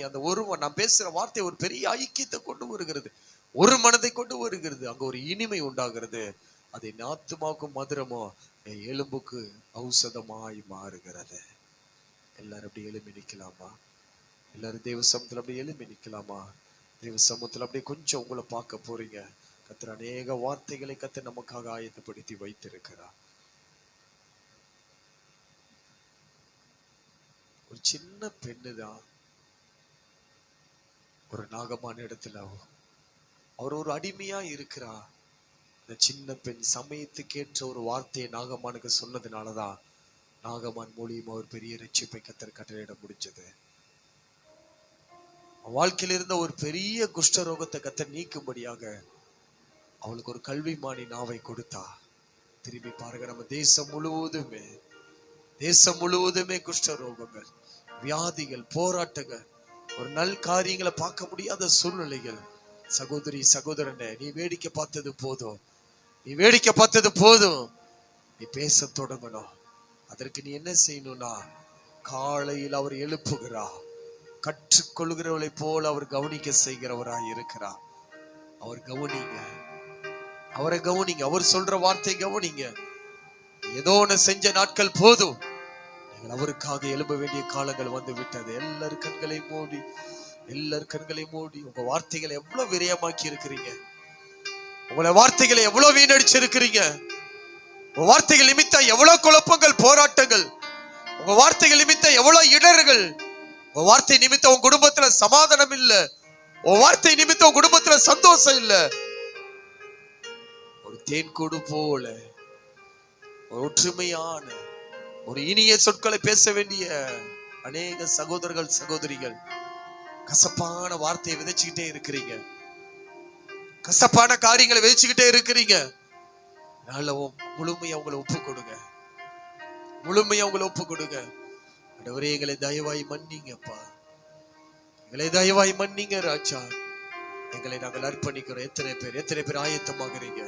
அந்த ஒருமை, நான் பேசுற வார்த்தை ஒரு பெரிய ஐக்கியத்தை கொண்டு வருகிறது, ஒரு மனதை கொண்டு வருகிறது. அங்க ஒரு இனிமை உண்டாகிறது. அது என் ஆத்துமாவுக்கு மதுரமோ, என் எலும்புக்கு ஔஷதமாய் மாறுகிறது. எல்லாரும் அப்படி எழுப்பி நிக்கலாமா? எல்லாரும் தேவ சமூகத்துல அப்படி எழுப்பி நிக்கலாமா? தேவ சமூகத்துல அப்படியே கொஞ்சம் உங்களை பார்க்க போறீங்க. கர்த்தர் அநேக வார்த்தைகளை கர்த்தர் நமக்காக ஆயத்தப்படுத்தி வைத்திருக்கிறார். ஒரு சின்ன பெண்ணுதான் ஒரு நாகமான இடத்துல அவர் ஒரு அடிமையா இருக்கிறார். சின்ன பெண் சமயத்துக்கேற்ற ஒரு வார்த்தையை நாகமானுக்கு சொன்னதுனாலதான் நாகமான் மூலியமா ஒரு பெரிய ரட்சிப்பை கர்த்தர் கட்டளையிட முடிஞ்சது. வாழ்க்கையில் இருந்த ஒரு பெரிய குஷ்டரோகத்தை கர்த்தர் நீக்கும்படியாக அவளுக்கு ஒரு கல்விமானி நாவை கொடுத்தா. திரும்பி பாருங்க, நம்ம தேசம் முழுவதுமே குஷ்டரோகங்கள், வியாதிகள், போராட்டங்கள், ஒரு நல் காரியங்களை பார்க்க முடியாத சூழ்நிலைகள். சகோதரி சகோதரனே, நீ வேடிக்கை பார்த்தது போதும், நீ பேச தொடங்கணும். அதற்கு நீ என்ன செய்யணும்னா, காலையில் அவர் எழுப்புகிறார், கற்றுக்கொள்கிறவளை போல அவர் கவனிக்க செய்கிறவராய் இருக்கிறார். அவரை கவனிங்க, அவர் சொல்ற வார்த்தை கவனிங்க. ஏதோ ஒன்று செஞ்ச நாட்கள் போதும், நீங்கள் அவருக்காக எழும்ப வேண்டிய காலங்கள் வந்து விட்டது. எல்லாரும் கண்களை மூடி உங்க வார்த்தைகளை எவ்வளவு விரயமாக்கி இருக்கிறீங்க, உங்களை வார்த்தைகளை எவ்வளவு வீணடிச்சிருக்கிறீங்க, உங்க வார்த்தைகள் நிமித்தம் எவ்வளவு குழப்பங்கள், போராட்டங்கள், உங்க வார்த்தைகள் நிமித்தம் எவ்வளவு இடர்கள், உங்க வார்த்தை நிமித்தம் உங்க குடும்பத்துல சமாதானம் இல்ல, உங்க வார்த்தை நிமித்தம் உங்க குடும்பத்துல சந்தோஷம் இல்ல. ஒரு தேன்கூடு போல ஒரு ஒற்றுமையான ஒரு இனிய சொற்களை பேச வேண்டிய அநேக சகோதரர்கள் சகோதரிகள் கசப்பான வார்த்தையை விதைச்சுக்கிட்டே இருக்கிறீங்க, கசப்பான காரியங்களை விதைச்சுக்கிட்டே இருக்கிறீங்க. முழுமையா உங்களை ஒப்பு கொடுங்க. ஆண்டவரே, எங்களை தயவாய் மன்னிங்கப்பா, எங்களை தயவாய் மன்னிங்க ராஜா. எங்களை நாங்கள் அர்ப்பணிக்கிறோம். எத்தனை பேர் ஆயத்தமாகறீங்க?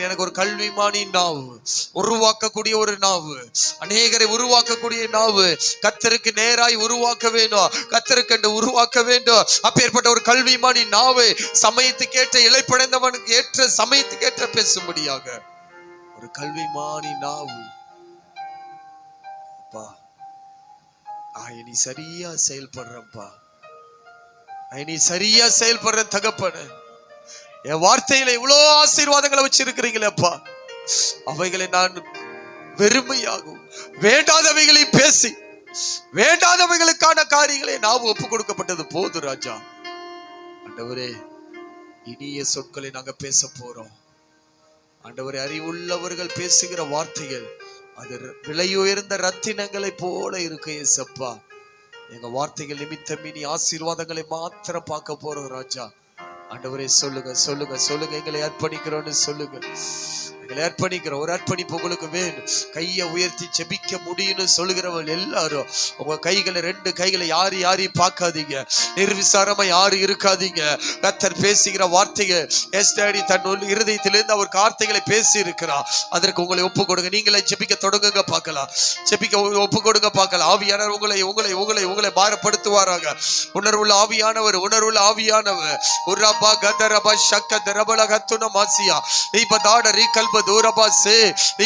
எனக்கு ஒரு கல்விமானி நாவு, உருவாக்கக்கூடிய ஒரு நாவு, அநேகரை உருவாக்கக்கூடிய நாவு கர்த்தருக்கு நேராய் உருவாக்க வேண்டும், கர்த்தருக்கு உருவாக்க வேண்டும். அப்பேற்பட்ட ஒரு கல்விமானி நாவு சமயத்துக்கேற்ற இளைப்படைந்தவனுக்கு ஏற்ற சமயத்துக்கேற்ற பேசும்படியாக ஒரு கல்விமானி நாவு. அப்பா, நீ சரியா செயல்படுறப்பா, நீ சரியா செயல்படுற தகப்பன. என் வார்த்தையில இவ்வளவு ஆசீர்வாதங்களை வச்சிருக்கிறீங்களேப்பா, அவைகளை நான் வெறுமையாகும் வேண்டாதவைகளை பேசி வேண்டாதவைகளுக்கான காரியங்களை நாம் ஒப்பு கொடுக்கப்பட்டது போது ராஜா. ஆண்டவரே, இனிய சொற்களை நாங்க பேச போறோம். ஆண்டவரே, அறிவுள்ளவர்கள் பேசுகிற வார்த்தைகள் அது விலையுயர்ந்த ரத்தினங்களை போல இருக்கு ஏசப்பா. எங்க வார்த்தைகள் நிமித்தம் இனி ஆசீர்வாதங்களை மாத்திரம் பார்க்க போறோம் ராஜா. ஆண்டவரே, சொல்லுங்க, எங்களை அர்ப்பணிக்கிறோம்னு சொல்லுங்க. எங்களை அர்ப்பணிக்கிறோம். ஒரு அர்ப்பணிப்பு உங்களுக்கு வேணும். கையை உயர்த்தி ஜெபிக்க முடியும்னு சொல்லுகிறவங்க எல்லாரும் உங்க கைகளை, 2 கைகளை யாரையும் பார்க்காதீங்க, நிர்விசாரமா யாரும் இருக்காதீங்க. கர்த்தர் பேசுகிற வார்த்தைகள் தன் இருதயத்திலிருந்து அவர் வார்த்தைகளை பேசி இருக்கிறார். அதற்கு உங்களை ஒப்பு கொடுங்க. நீங்களே ஜெபிக்க தொடங்குங்க, பார்க்கலாம். ஜெபிக்க ஒப்பு கொடுங்க, பார்க்கலாம். ஆவியானவர் உங்களை பாரப்படுத்துவாராக. உணர்வுள்ள ஆவியானவர் உரபா கதரபா ஷக்க தரபல கத்துன மாசியா இபதாட ரீகல்ப தூரபா சே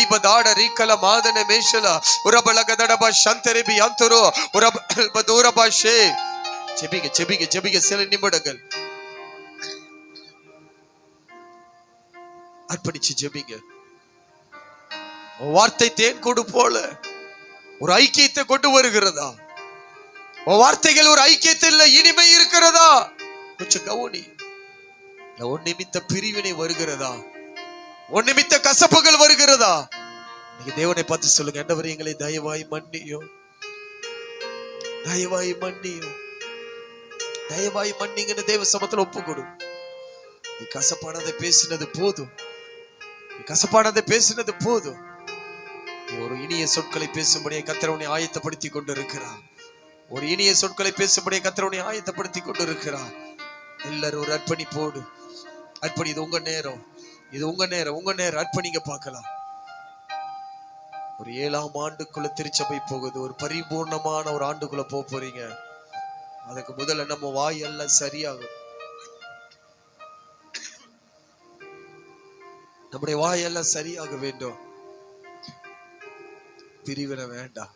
இபதாட ரீகல மாதன மேஷல உரபல கதடபா சந்தரபி அந்தரோ உரப தூரபா ஷே. ஜெபிக்க சில நிமிடங்கள் அர்ப்பணிச்சு ஜெபிங்க. வார்த்தை தேன் கொடு போல ஒரு ஐக்கியத்தை கொண்டு வருகிறதா? வார்த்தைகள் ஒரு ஐக்கியத்தில் இனிமை இருக்கிறதா? கொஞ்சம் கவனி. உன் நிமித்த பிரிவினை வருகிறதா? உன் நிமித்த கசப்புகள் வருகிறதா? நீங்க தேவனை பார்த்து சொல்லுங்க, ஆண்டவரே, எங்களை தயவாய் மன்னியும், தயவாய் மன்னிங்கன்னு தேவ சமத்துல ஒப்பு கொடு. நீ கசப்பானதை பேசினது போதும். நீ ஒரு இனிய சொற்களை பேசும்படியே கர்த்தர் உன்னை ஆயத்தப்படுத்தி கொண்டிருக்கிறார். எல்லாரும் ஒரு அர்ப்பணிப்போடு இது உங்க நேரம், அர்ப்பணிங்க, பார்க்கலாம். ஒரு 7ஆம் ஆண்டுக்குள்ள திருச்சபை போகுது. ஒரு பரிபூர்ணமான ஒரு ஆண்டுக்குள்ள போறீங்க. அதுக்கு முதல்ல நம்ம வாயெல்லாம் சரியாகும். நம்முடைய வாயெல்லாம் சரியாக வேண்டும். பிரிவினை வேண்டாம்.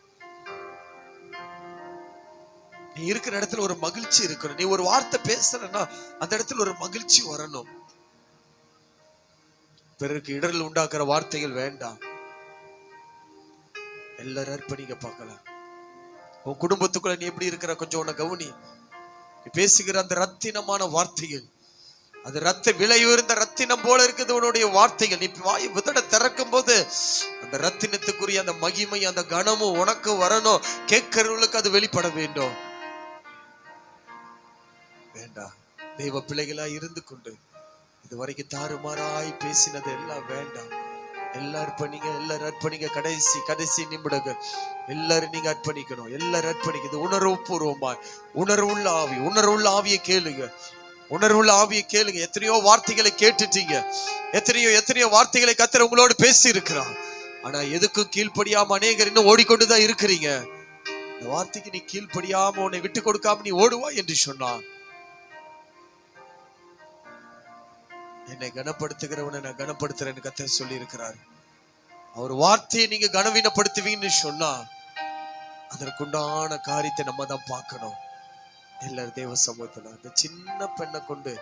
நீ இருக்கிற இடத்துல ஒரு மகிழ்ச்சி இருக்கணும். நீ ஒரு வார்த்தை பேசுறன்னா அந்த இடத்துல ஒரு மகிழ்ச்சி வரணும். பிறருக்கு இடர்கள் உண்டாக்குற வார்த்தைகள் வேண்டாம். எல்லாரும் அர்ப்பணிக்க பார்க்கலாம். உன் குடும்பத்துக்குள்ள நீ எப்படி இருக்கிற கொஞ்சம் உன்னை கவனி. நீ பேசுகிற அந்த ரத்தினமான வார்த்தைகள் அது விலை உயர்ந்த ரத்தினம் போல இருக்குது உன்னுடைய வார்த்தைகள். நீ வாய் விதட திறக்கும் போது அந்த ரத்தினத்துக்குரிய அந்த மகிமை, அந்த கனமும் உனக்கு வரணும். கேட்கிறவர்களுக்கு அது வெளிப்பட வேண்டும். வேண்டாம், தெய்வ பிள்ளைகளா இருந்து கொண்டு இதுவரைக்கும் தாறுமாறாய் பேசினது எல்லாம் வேண்டாம். எல்லாரும் அர்ப்பணிங்க, எல்லாரும் அர்ப்பணிங்க. கடைசி நிமிடங்கள் எல்லாரும் நீங்க அர்ப்பணிக்கணும். எல்லாரும் அர்ப்பணிக்கிறது உணர்வு பூர்வமா, உணர்வுள்ள ஆவியை கேளுங்க. உணர்வுள்ள ஆவியை கேளுங்க. எத்தனையோ வார்த்தைகளை கேட்டுட்டீங்க, எத்தனையோ வார்த்தைகளை கர்த்தர் உங்களோடு பேசி இருக்கிறார். ஆனா எதுக்கும் கீழ்ப்படியாம அநேகர் இன்னும் ஓடிக்கொண்டுதான் இருக்கிறீங்க. இந்த வார்த்தைக்கு நீ கீழ்ப்படியாம, உன்னை விட்டு கொடுக்காம நீ ஓடுவா என்று சொன்னான். என்னை கனப்படுத்துகிறவனை நான் கனப்படுத்துறேன்னு கர்த்தர் சொல்லி இருக்கிறார். அவர் வார்த்தையை நீங்க கனவீனப்படுத்துவீங்கன்னு சொன்னா அதற்குண்டான காரியத்தை நம்ம தான் பார்க்கணும். எல்லாரும் தேவ சமூகத்துல அந்த சின்ன பெண்ணை கொண்டு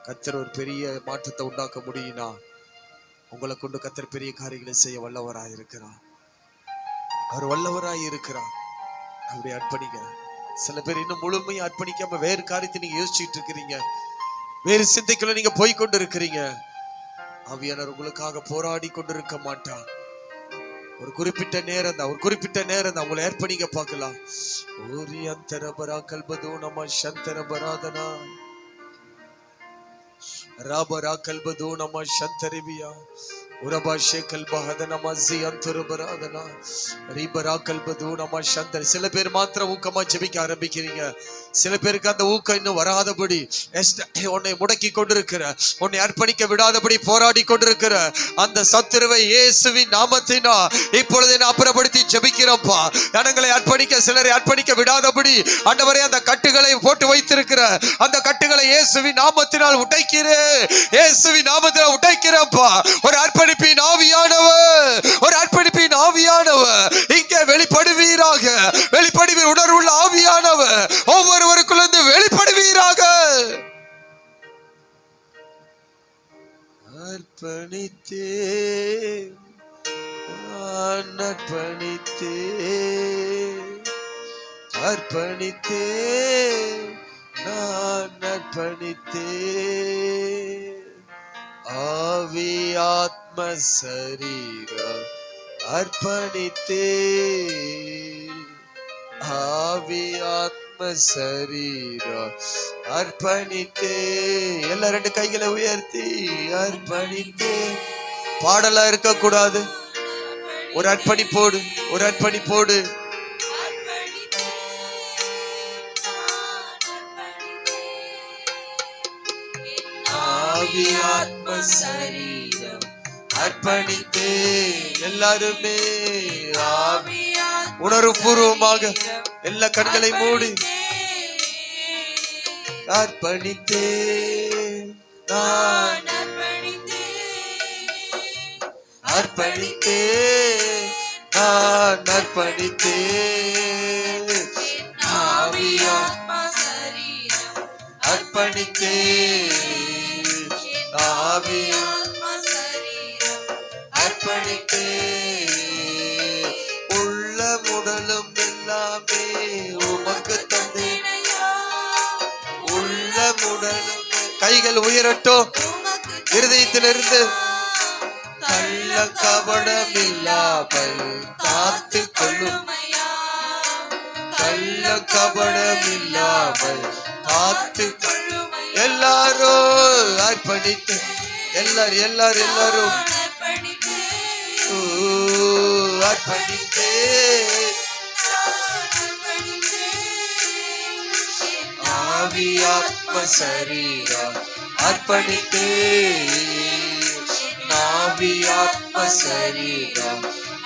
கர்த்தர் ஒரு பெரிய மாற்றத்தை உண்டாக்க முடியும்னா உங்களை கொண்டு கர்த்தர் பெரிய காரியங்களை செய்ய வல்லவராய் இருக்கிறார். அவர் வல்லவராய் இருக்கிறார். அப்படி அர்ப்பணிங்க. சில பேர் இன்னும் முழுமையா அர்ப்பணிக்காம வேறு காரியத்தை நீங்க யோசிச்சுட்டு இருக்கிறீங்க, வேறு சிந்தைக்குள்ள நீங்க போய் கொண்டு இருக்கிறீங்க. ஆவியானவர் உங்களுக்காக போராடி கொண்டிருக்க மாட்டார். ஒரு குறிப்பிட்ட நேரம் தான் உங்களை ஏற்பணிக்க பார்க்கலாம். ஓரி அந்தரபரா கல்பதோ நம சந்தரபராதனா ராபரா கல்பதோ நம சந்தரிபியா உரபாஷே கல்பஹதன மஸி அந்தரபராதனா ரிபரா கல்பதோ நம சந்தர். சில பேர் மாத்திரம் ஊக்கமா ஜெபிக்க ஆரம்பிக்கிறீங்க. சில பேருக்கு அந்த ஊக்கம் இன்னும் வராதபடி, உன்னை முடக்கி கொண்டிருக்கிற, உன்னை அர்ப்பணிக்க விடாதபடி போராடி கொண்டிருக்கிற அந்த சத்துருவை இயேசுவின் நாமத்தினா இப்பொழுது நான் அப்புறப்படுத்தி ஜெபிக்கிறோம்ப்பா. ஜனங்களை அர்ப்பணிக்க, சிலரை அர்ப்பணிக்க விடாதபடி ஆண்டவரே அந்த கட்டுகளை போட்டு வைத்திருக்கிற அந்த கட்டுகளை இயேசுவின் நாமத்தினால் உடைக்கிறேன். இயேசுவின் நாமத்தினால் உடைக்கிறேன்ப்பா. ஒரு அர்ப்பணிப்பின் ஆவியானவர் இங்கே வெளிப்படுவீராக. உணர்வுள்ள ஆவியானவர் ஒவ்வொருவருக்குள்ள வெளிப்படுவீராக. அர்ப்பணித்தே நான் அர்ப்பணித்தே ஆவி ஆத்ம சரீரம் அர்ப்பணித்தே, ஆவி ஆத்ம சரீரம் அர்ப்பணித்தே. எல்லா ரெண்டு கைகளை உயர்த்தி அர்ப்பணித்தே. பாடலா இருக்க கூடாது. ஒரு அர்ப்பணிப்போடு ஆவி ஆத்ம சரீரம் அர்ப்பணித்தே. எல்லாருமே உணர்வுபூர்வமாக எல்லா கண்களை மூடி அர்ப்பணித்தே, நான் அர்ப்பணித்தே, நான் அர்ப்பணித்தே. ஆவி ஆத்ம சரீரம் அர்ப்பணித்தே, ஆவி ஆத்ம சரீரம் அர்ப்பணித்தே. உள்ளமுடலும் எல்லாமே உமக்கு தந்தேன். உள்ளமுடலும் கைகள் உயரட்டும் இருதயத்திலிருந்து. கள்ள கபடம் இல்லாமல் காத்து கொள்ளும், கள்ள கபடம் இல்லாமல் காத்து கொள்ளும். எல்லாரும் அர்ப்பணித்து, எல்லாரும் அர்ப்பணித்தே ஆவி ஆத்ம சரீரம் அர்ப்பணித்தே, ஆவி ஆத்ம சரீரம்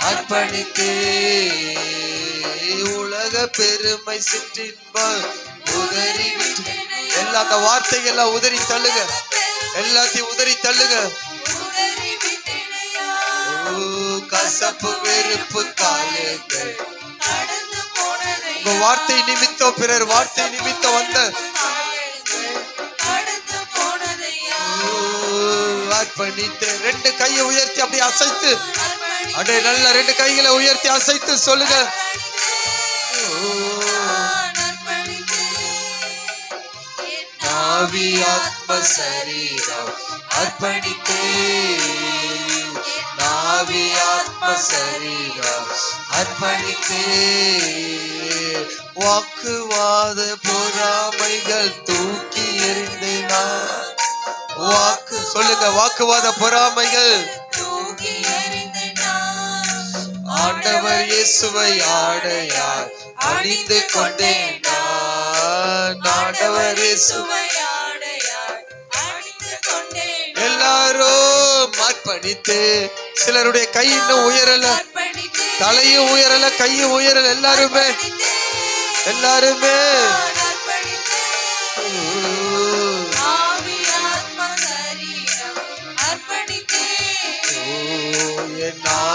அர்ப்பணித்தே. உலக பெருமை சிற்றின்பம் உதறி விட்டு எல்லா அந்த வார்த்தைகள் உதறி தள்ளுங்க, எல்லாத்தையும் உதறி தள்ளுங்க. கசப்பு வெறுப்பு காலங்கள் உங்க வார்த்தை நிமித்தம், பிறர் வார்த்தை நிமித்தம் வந்த அர்ப்பணித்து. ரெண்டு கையை உயர்த்தி அப்படி அசைத்து, அப்படியே நல்ல ரெண்டு கைகளை உயர்த்தி அசைத்து சொல்லுங்க. ஆவி ஆத்ம சரீரம் அர்ப்பணித்தேன், ஆவி ஆத்ம சரீரம் அர்ப்பணித்தேன். வாக்குவாத பொறாமைகள் தூக்கி எறிந்தேன். வாக்கு சொல்லுங்க, வாக்குவாத பொறாமைகள் தூக்கி எறிந்தேன். ஆண்டவர் இயேசுவை ஆடையாய் அணிந்து கொண்டேன். ஆண்டவர் இயேசுவை ஆடையாய் அணிந்து கொண்டேன். எல்லாரும் அர்ப்பணித்து, சிலருடைய கை இன்னும் உயரல, தலையும் உயரல, கையும் உயரல, எல்லாருமே எல்லாருமே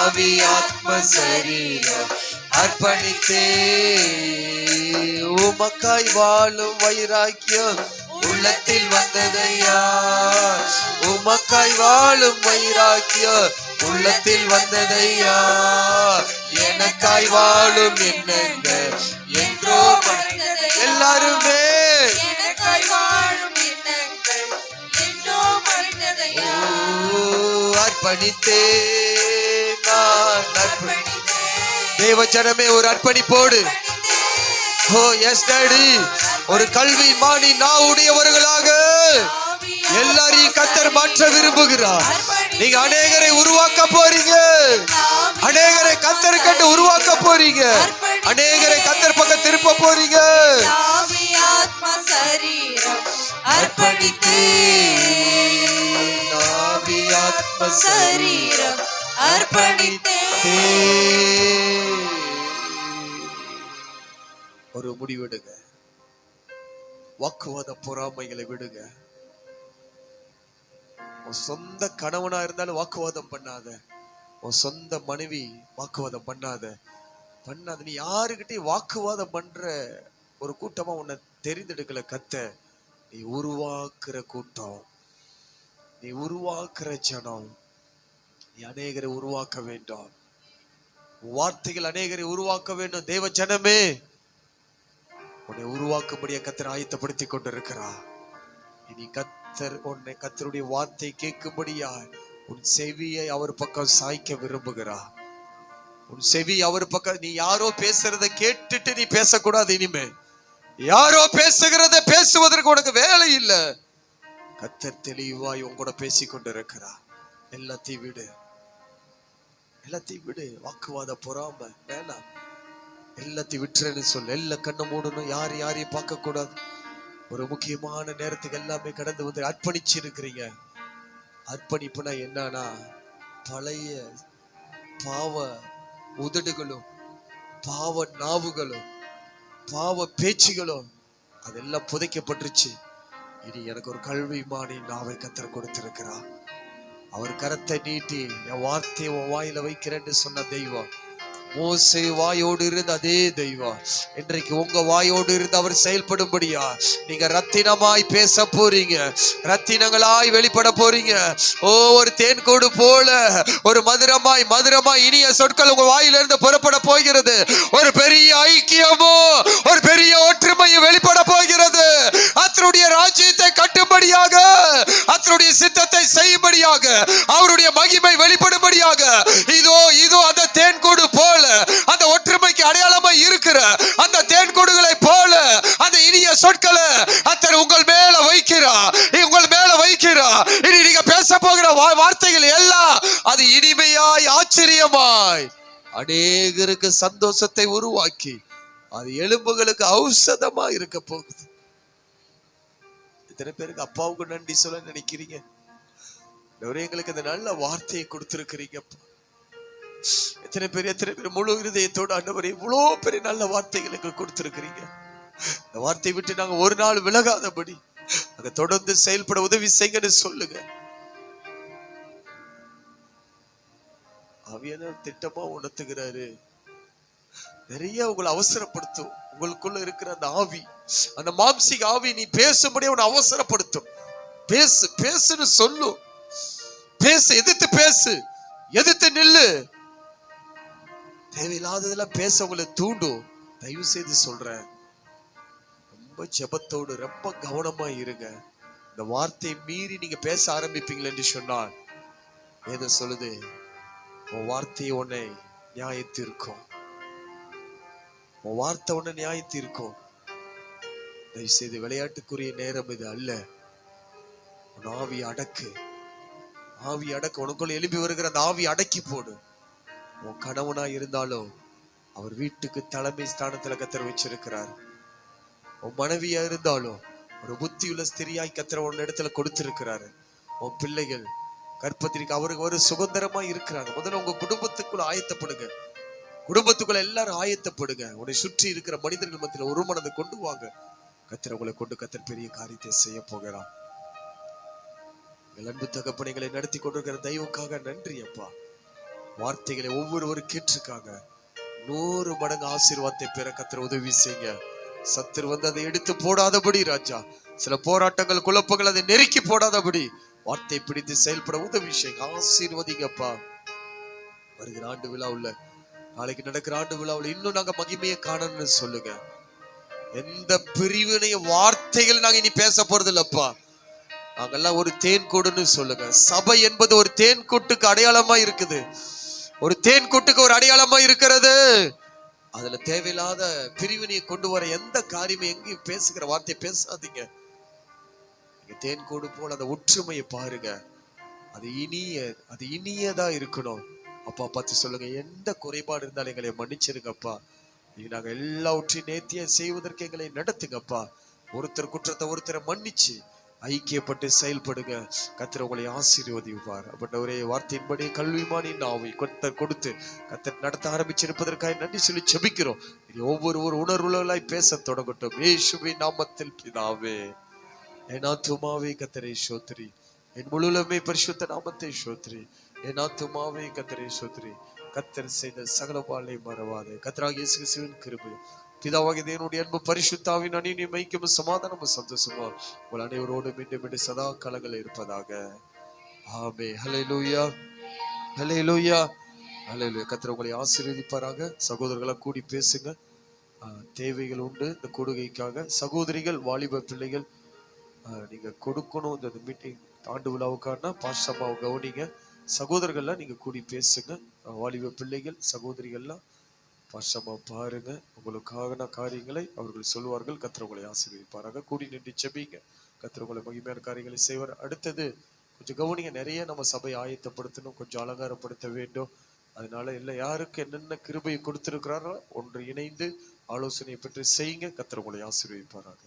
ஆவி ஆத்ம சரீரம் அர்ப்பணித்தே. உமக்காய் வாழும் வைராக்கியம் உள்ளத்தில் வந்ததையா, உமக்காய் வாழும் வைராக்கியம் உள்ளத்தில் வந்ததையா. எனக்காய் வாழும் எண்ணங்கள் என்றோ எல்லாருமே அர்ப்பணித்தே. தேவ ஜனமே ஒரு அர்ப்பணிப்போடு, ஓ எஸ் டாடி, ஒரு கல்வி மாணி நான் உடையவர்களாக எல்லாரையும் கர்த்தர் மாற்ற விரும்புகிறார். நீங்க அநேகரை உருவாக்க போறீங்க, அநேகரை கர்த்தர் கண்டு உருவாக்க போறீங்க, அநேகரை கர்த்தர் பக்கம் திருப்ப போறீங்க. ஒரு முடிவெடுங்க, வாக்குவாத பொறாமைகளை விடுங்க. உன் சொந்த கணவனா இருந்தாலும் வாக்குவாதம் பண்ணாத, உன் சொந்த மனைவி வாக்குவாதம் பண்ணாத. நீ யாருக்கிட்டையும் வாக்குவாதம் பண்ற ஒரு கூட்டமா உன்னை தெரிந்தெடுக்கல கத்த. நீ உருவாக்குற கூட்டம், நீ உருவாக்குற ஜனம். நீ அநேகரை உருவாக்க வேண்டும், வார்த்தைகள் அநேகரை உருவாக்க வேண்டும். தேவ ஜனமே, உன்னை உருவாக்கும்படியா கர்த்தர் ஆயத்தப்படுத்தி கொண்டிருக்கிறார். இனி கர்த்தருடைய வார்த்தை கேட்கும்படியா உன் செவியை அவர் பக்கம் சாய்க்க விரும்புகிறார். உன் செவி அவர் பக்கம். நீ யாரோ பேசுறத கேட்டுட்டு நீ பேசக்கூடாது. இனிமே யாரோ பேசுகிறத பேசுவதற்கு உனக்கு வேலை இல்லை. கர்த்தர் தெளிவாய் உன் கூட பேசி கொண்டிருக்கிறார். எல்லாத்தையும் விடு, எல்லாத்தையும் விடு. வாக்குவாத பொறாம வேணாம், எல்லாத்தையும் விட்டுறேன்னு சொல்லு. எல்லா கண்ணை மூடணும், யாரையும் பார்க்க கூடாது. ஒரு முக்கியமான நேரத்துக்கு எல்லாமே கடந்து வந்து அர்ப்பணிச்சு இருக்கிறீங்க. அர்ப்பணிப்புனா என்னன்னா, பழைய பாவ உதடுகளும் பாவ நாவுகளும் பாவ பேச்சுகளும் அதெல்லாம் புதைக்கப்பட்டுருச்சு. இனி எனக்கு ஒரு கல்விமானி நாவை கர்த்தர் கொடுத்திருக்கிறார். அவர் கரத்தை நீட்டி என் வார்த்தையை உன் வாயில வைக்கிறேன்னு சொன்ன தெய்வம், மோசே வாயோடு இருந்த அதே தெய்வம் இன்றைக்கு உங்க வாயோடு இருந்து அவர் செயல்படும்படியா நீங்க ரத்தினமாய் பேச போறீங்க, ரத்தினங்களாய் வெளிப்பட போறீங்க. ஒரு தேன்கூடு போல ஒரு மதுரமாய் இனிய சொற்கள் உங்க வாயிலிருந்து புறப்பட போகிறது. ஒரு பெரிய ஐக்கியமோ ஒரு பெரிய ஒற்றுமையும் வெளிப்பட போகிறது. அவருடைய ராஜ்யத்தை கட்டும்படியாக, அவருடைய சித்தத்தை செய்யும்படியாக, அவருடைய மகிமை வெளிப்படும்படியாக இதோ அந்த தேன்கூடு போல, அந்த ஒற்றுமைக்கு அடையாளமா இருக்கிற அந்த தேன்கூடுகளை போல அந்த இனிய சொற்களை கர்த்தர் உங்கள் மேல வைக்கிறார், உங்கள் மேல வைக்கிறார். இனி நீங்க பேச போகிற வார்த்தைகள் எல்லாம் அது இனிமையாய் ஆச்சரியமாய் அநேகருக்கு சந்தோஷத்தை உருவாக்கி அது எலும்புகளுக்கு ஔஷதமா இருக்க போகுது. எத்தனை பேருக்கு அப்பாவுக்கு நன்றி சொல்ல நினைக்கிறீங்க? எங்களுக்கு இந்த நல்ல வார்த்தையை கொடுத்திருக்கிறீங்க. எத்தனை பேர் முழு இருதயத்தோடு ஆண்டவரே இவ்வளவு பெரிய நல்ல வார்த்தைகள் எங்களுக்கு கொடுத்திருக்கிறீங்க. இந்த வார்த்தையை விட்டு நாங்க ஒரு நாள் விலகாதபடி நாங்க தொடர்ந்து செயல்பட உதவி செய்யுங்கன்னு சொல்லுங்க. ஆவியானவர் திட்டமா உணர்த்துகிறாரு. நிறைய உங்களை அவசரப்படுத்தும். உங்களுக்குள்ள இருக்கிற அந்த ஆவி, அந்த மாம்சிக ஆவி நீ பேசும்படியே உன்னை அவசரப்படுத்தும். பேசுன்னு சொல்லும். எதிர்த்து பேசு, எதிர்த்து நில்லு. தேவையில்லாததெல்லாம் பேச உங்களை தூண்டும். தயவு செய்து சொல்றேன், ரொம்ப ஜெபத்தோடு ரொம்ப கவனமா இருங்க. இந்த வார்த்தையை மீறி நீங்க பேச ஆரம்பிப்பீங்கள் என்று சொன்னால் ஏதோ சொல்லுது, உன் வார்த்தையை உன்னை நியாயத்திருக்கும், உன் வார்த்தை உன்னை நியாயத்திருக்கும். தயவு செய்து விளையாட்டுக்குரிய நேரம் இது அல்ல. உன் ஆவி அடக்கு, ஆவி அடக்கு. உனக்குள்ள எழுப்பி வருகிற அந்த ஆவி அடக்கி போடு. உன் கணவனா இருந்தாலும் அவர் வீட்டுக்கு தலைமை ஸ்தானத்துல கத்தர் வச்சிருக்கிறார். உன் மனைவியா இருந்தாலும் ஒரு புத்தியுள்ள ஸ்திரியாய் கத்தர் உன் இடத்துல கொடுத்திருக்கிறாரு. உன் பிள்ளைகள் கற்பத்திற்கு அவருக்கு ஒரு சுதந்திரமா இருக்கிறாங்க. முதல்ல உங்க குடும்பத்துக்குள்ள ஆயத்தப்படுங்க. குடும்பத்துக்குள்ள எல்லாரும் ஆயத்தப்படுங்க. உன்னை சுற்றி இருக்கிற மனிதர்கள் மத்தியில ஒரு மனதை கொண்டு வாங்க. கத்தர் உங்களை கொண்டு கத்தர் பெரிய காரியத்தை செய்ய போகிறான். அன்பு தகப்பனைகளை நடத்தி கொண்டிருக்கிற தெய்வக்காக நன்றி அப்பா. வார்த்தைகளை ஒவ்வொருவரும் கேட்டிருக்காங்க. 100 மடங்கு ஆசீர்வாதத்தை பெற கத்தர் உதவி செய்யுங்க. சத்துரு வந்து அதை எடுத்து போடாதபடி ராஜா, சில போராட்டங்கள் குழப்பங்கள் அதை நெருக்கி போடாதபடி வார்த்தை பிடித்து செயல்பட உதவி செய்யுங்க. ஆசீர்வதிங்கப்பா. வருகிற ஆண்டு விழாவுல, நாளைக்கு நடக்கிற ஆண்டு விழாவுல இன்னும் நாங்க மகிமையை காணணும்னு சொல்லுங்க. எந்த பிரிவினைய வார்த்தைகள் நாங்க இனி பேச போறது இல்லப்பா. நாங்கெல்லாம் ஒரு தேன் கூடுன்னு சொல்லுங்க. சபை என்பது ஒரு தேன் கூட்டுக்கு அடையாளமா இருக்குது. ஒரு தேன் கூட்டுக்கு ஒரு அடையாளமா இருக்கிறது. அதுல தேவையில்லாத பிரிவினையை கொண்டு வர எந்த காரியமும் எங்கேயும் பேசுகிற வார்த்தையை பேசாதீங்க. நீங்க தேன் கூடு போல அந்த ஒற்றுமையை பாருங்க. அது இனியதா இருக்கணும். அப்பா பார்த்து சொல்லுங்க, எந்த குறைபாடு இருந்தாலும் எங்களை மன்னிச்சிருங்கப்பா. நாங்க எல்லாவற்றையும் நேர்த்தியா செய்வதற்கு எங்களை நடத்துங்கப்பா. ஒருத்தர் குற்றத்தை ஒருத்தரை மன்னிச்சு ஐக்கியப்பட்டு செயல்படுங்க. கத்தர் உங்களை ஆசீர்வதிப்பார். ஒரே வார்த்தையின்படி கல்விமானி நாவை கத்தர் கொடுத்து கத்தர் நடத்த ஆரம்பிச்சிருப்பதற்காக நன்றி சொல்லி ஜெபிக்கிறோம். ஒவ்வொரு உணர்வுகளாய் பேச தொடங்கட்டும். இயேசுவின் நாமத்தில் பிதாவே. என் ஆத்துமாவே கத்தரை ஸ்தோத்திரி, என் முழுவதுமே பரிசுத்த நாமத்தை ஸ்தோத்திரி. என் ஆத்துமாவே கத்தரை ஸ்தோத்திரி. கத்தர் செய்த சகல பாலை மறவாதே. கத்தராகிய இயேசு கிறிஸ்துவின் கிருபை, பிதாவாகிய தேவனுடைய அன்பு, பரிசுத்தாவின் அந்நிய ஐக்கியமும் சமாதானமும் சந்தோஷமா உங்கள் அனைவரோடு மீண்டும் சதா காலங்கள் இருப்பதாக. ஆமென். ஹல்லேலூயா, ஹல்லேலூயா, ஹல்லேலூயா. கர்த்தர் உங்களை ஆசீர்வதிப்பாராக. சகோதரர்களா கூடி பேசுங்க. தேவைகள் உண்டு இந்த கூடுகைக்காக. சகோதரிகள், வாலிப பிள்ளைகள், நீங்க கொடுக்கணும் இந்த மீட்டிங் ஆண்டு விழாவுக்கான பாசமா கவனிங்க. சகோதரர்கள்லாம் நீங்க கூடி பேசுங்க. வாலிப பிள்ளைகள், சகோதரிகள்லாம் பாசமா பாருங்க. உங்களுக்கான காரியங்களை அவர்கள் சொல்வார்கள். கர்த்தர் உங்களை ஆசீர்வதிப்பாராக. கூடி நின்று ஜெபிங்க. கர்த்தர் உங்களை மகிமையான காரியங்களை செய்வார். அடுத்தது கொஞ்சம் கவனிங்க. நிறைய நம்ம சபை ஆயத்தப்படுத்தணும், கொஞ்சம் அலங்காரப்படுத்த வேண்டும். அதனால இல்லை, யாருக்கு என்னென்ன கிருபையை கொடுத்திருக்கிறாரோ ஒன்று இணைந்து ஆலோசனை பெற்று செய்யுங்க. கர்த்தர் உங்களை ஆசீர்வதிப்பாராக.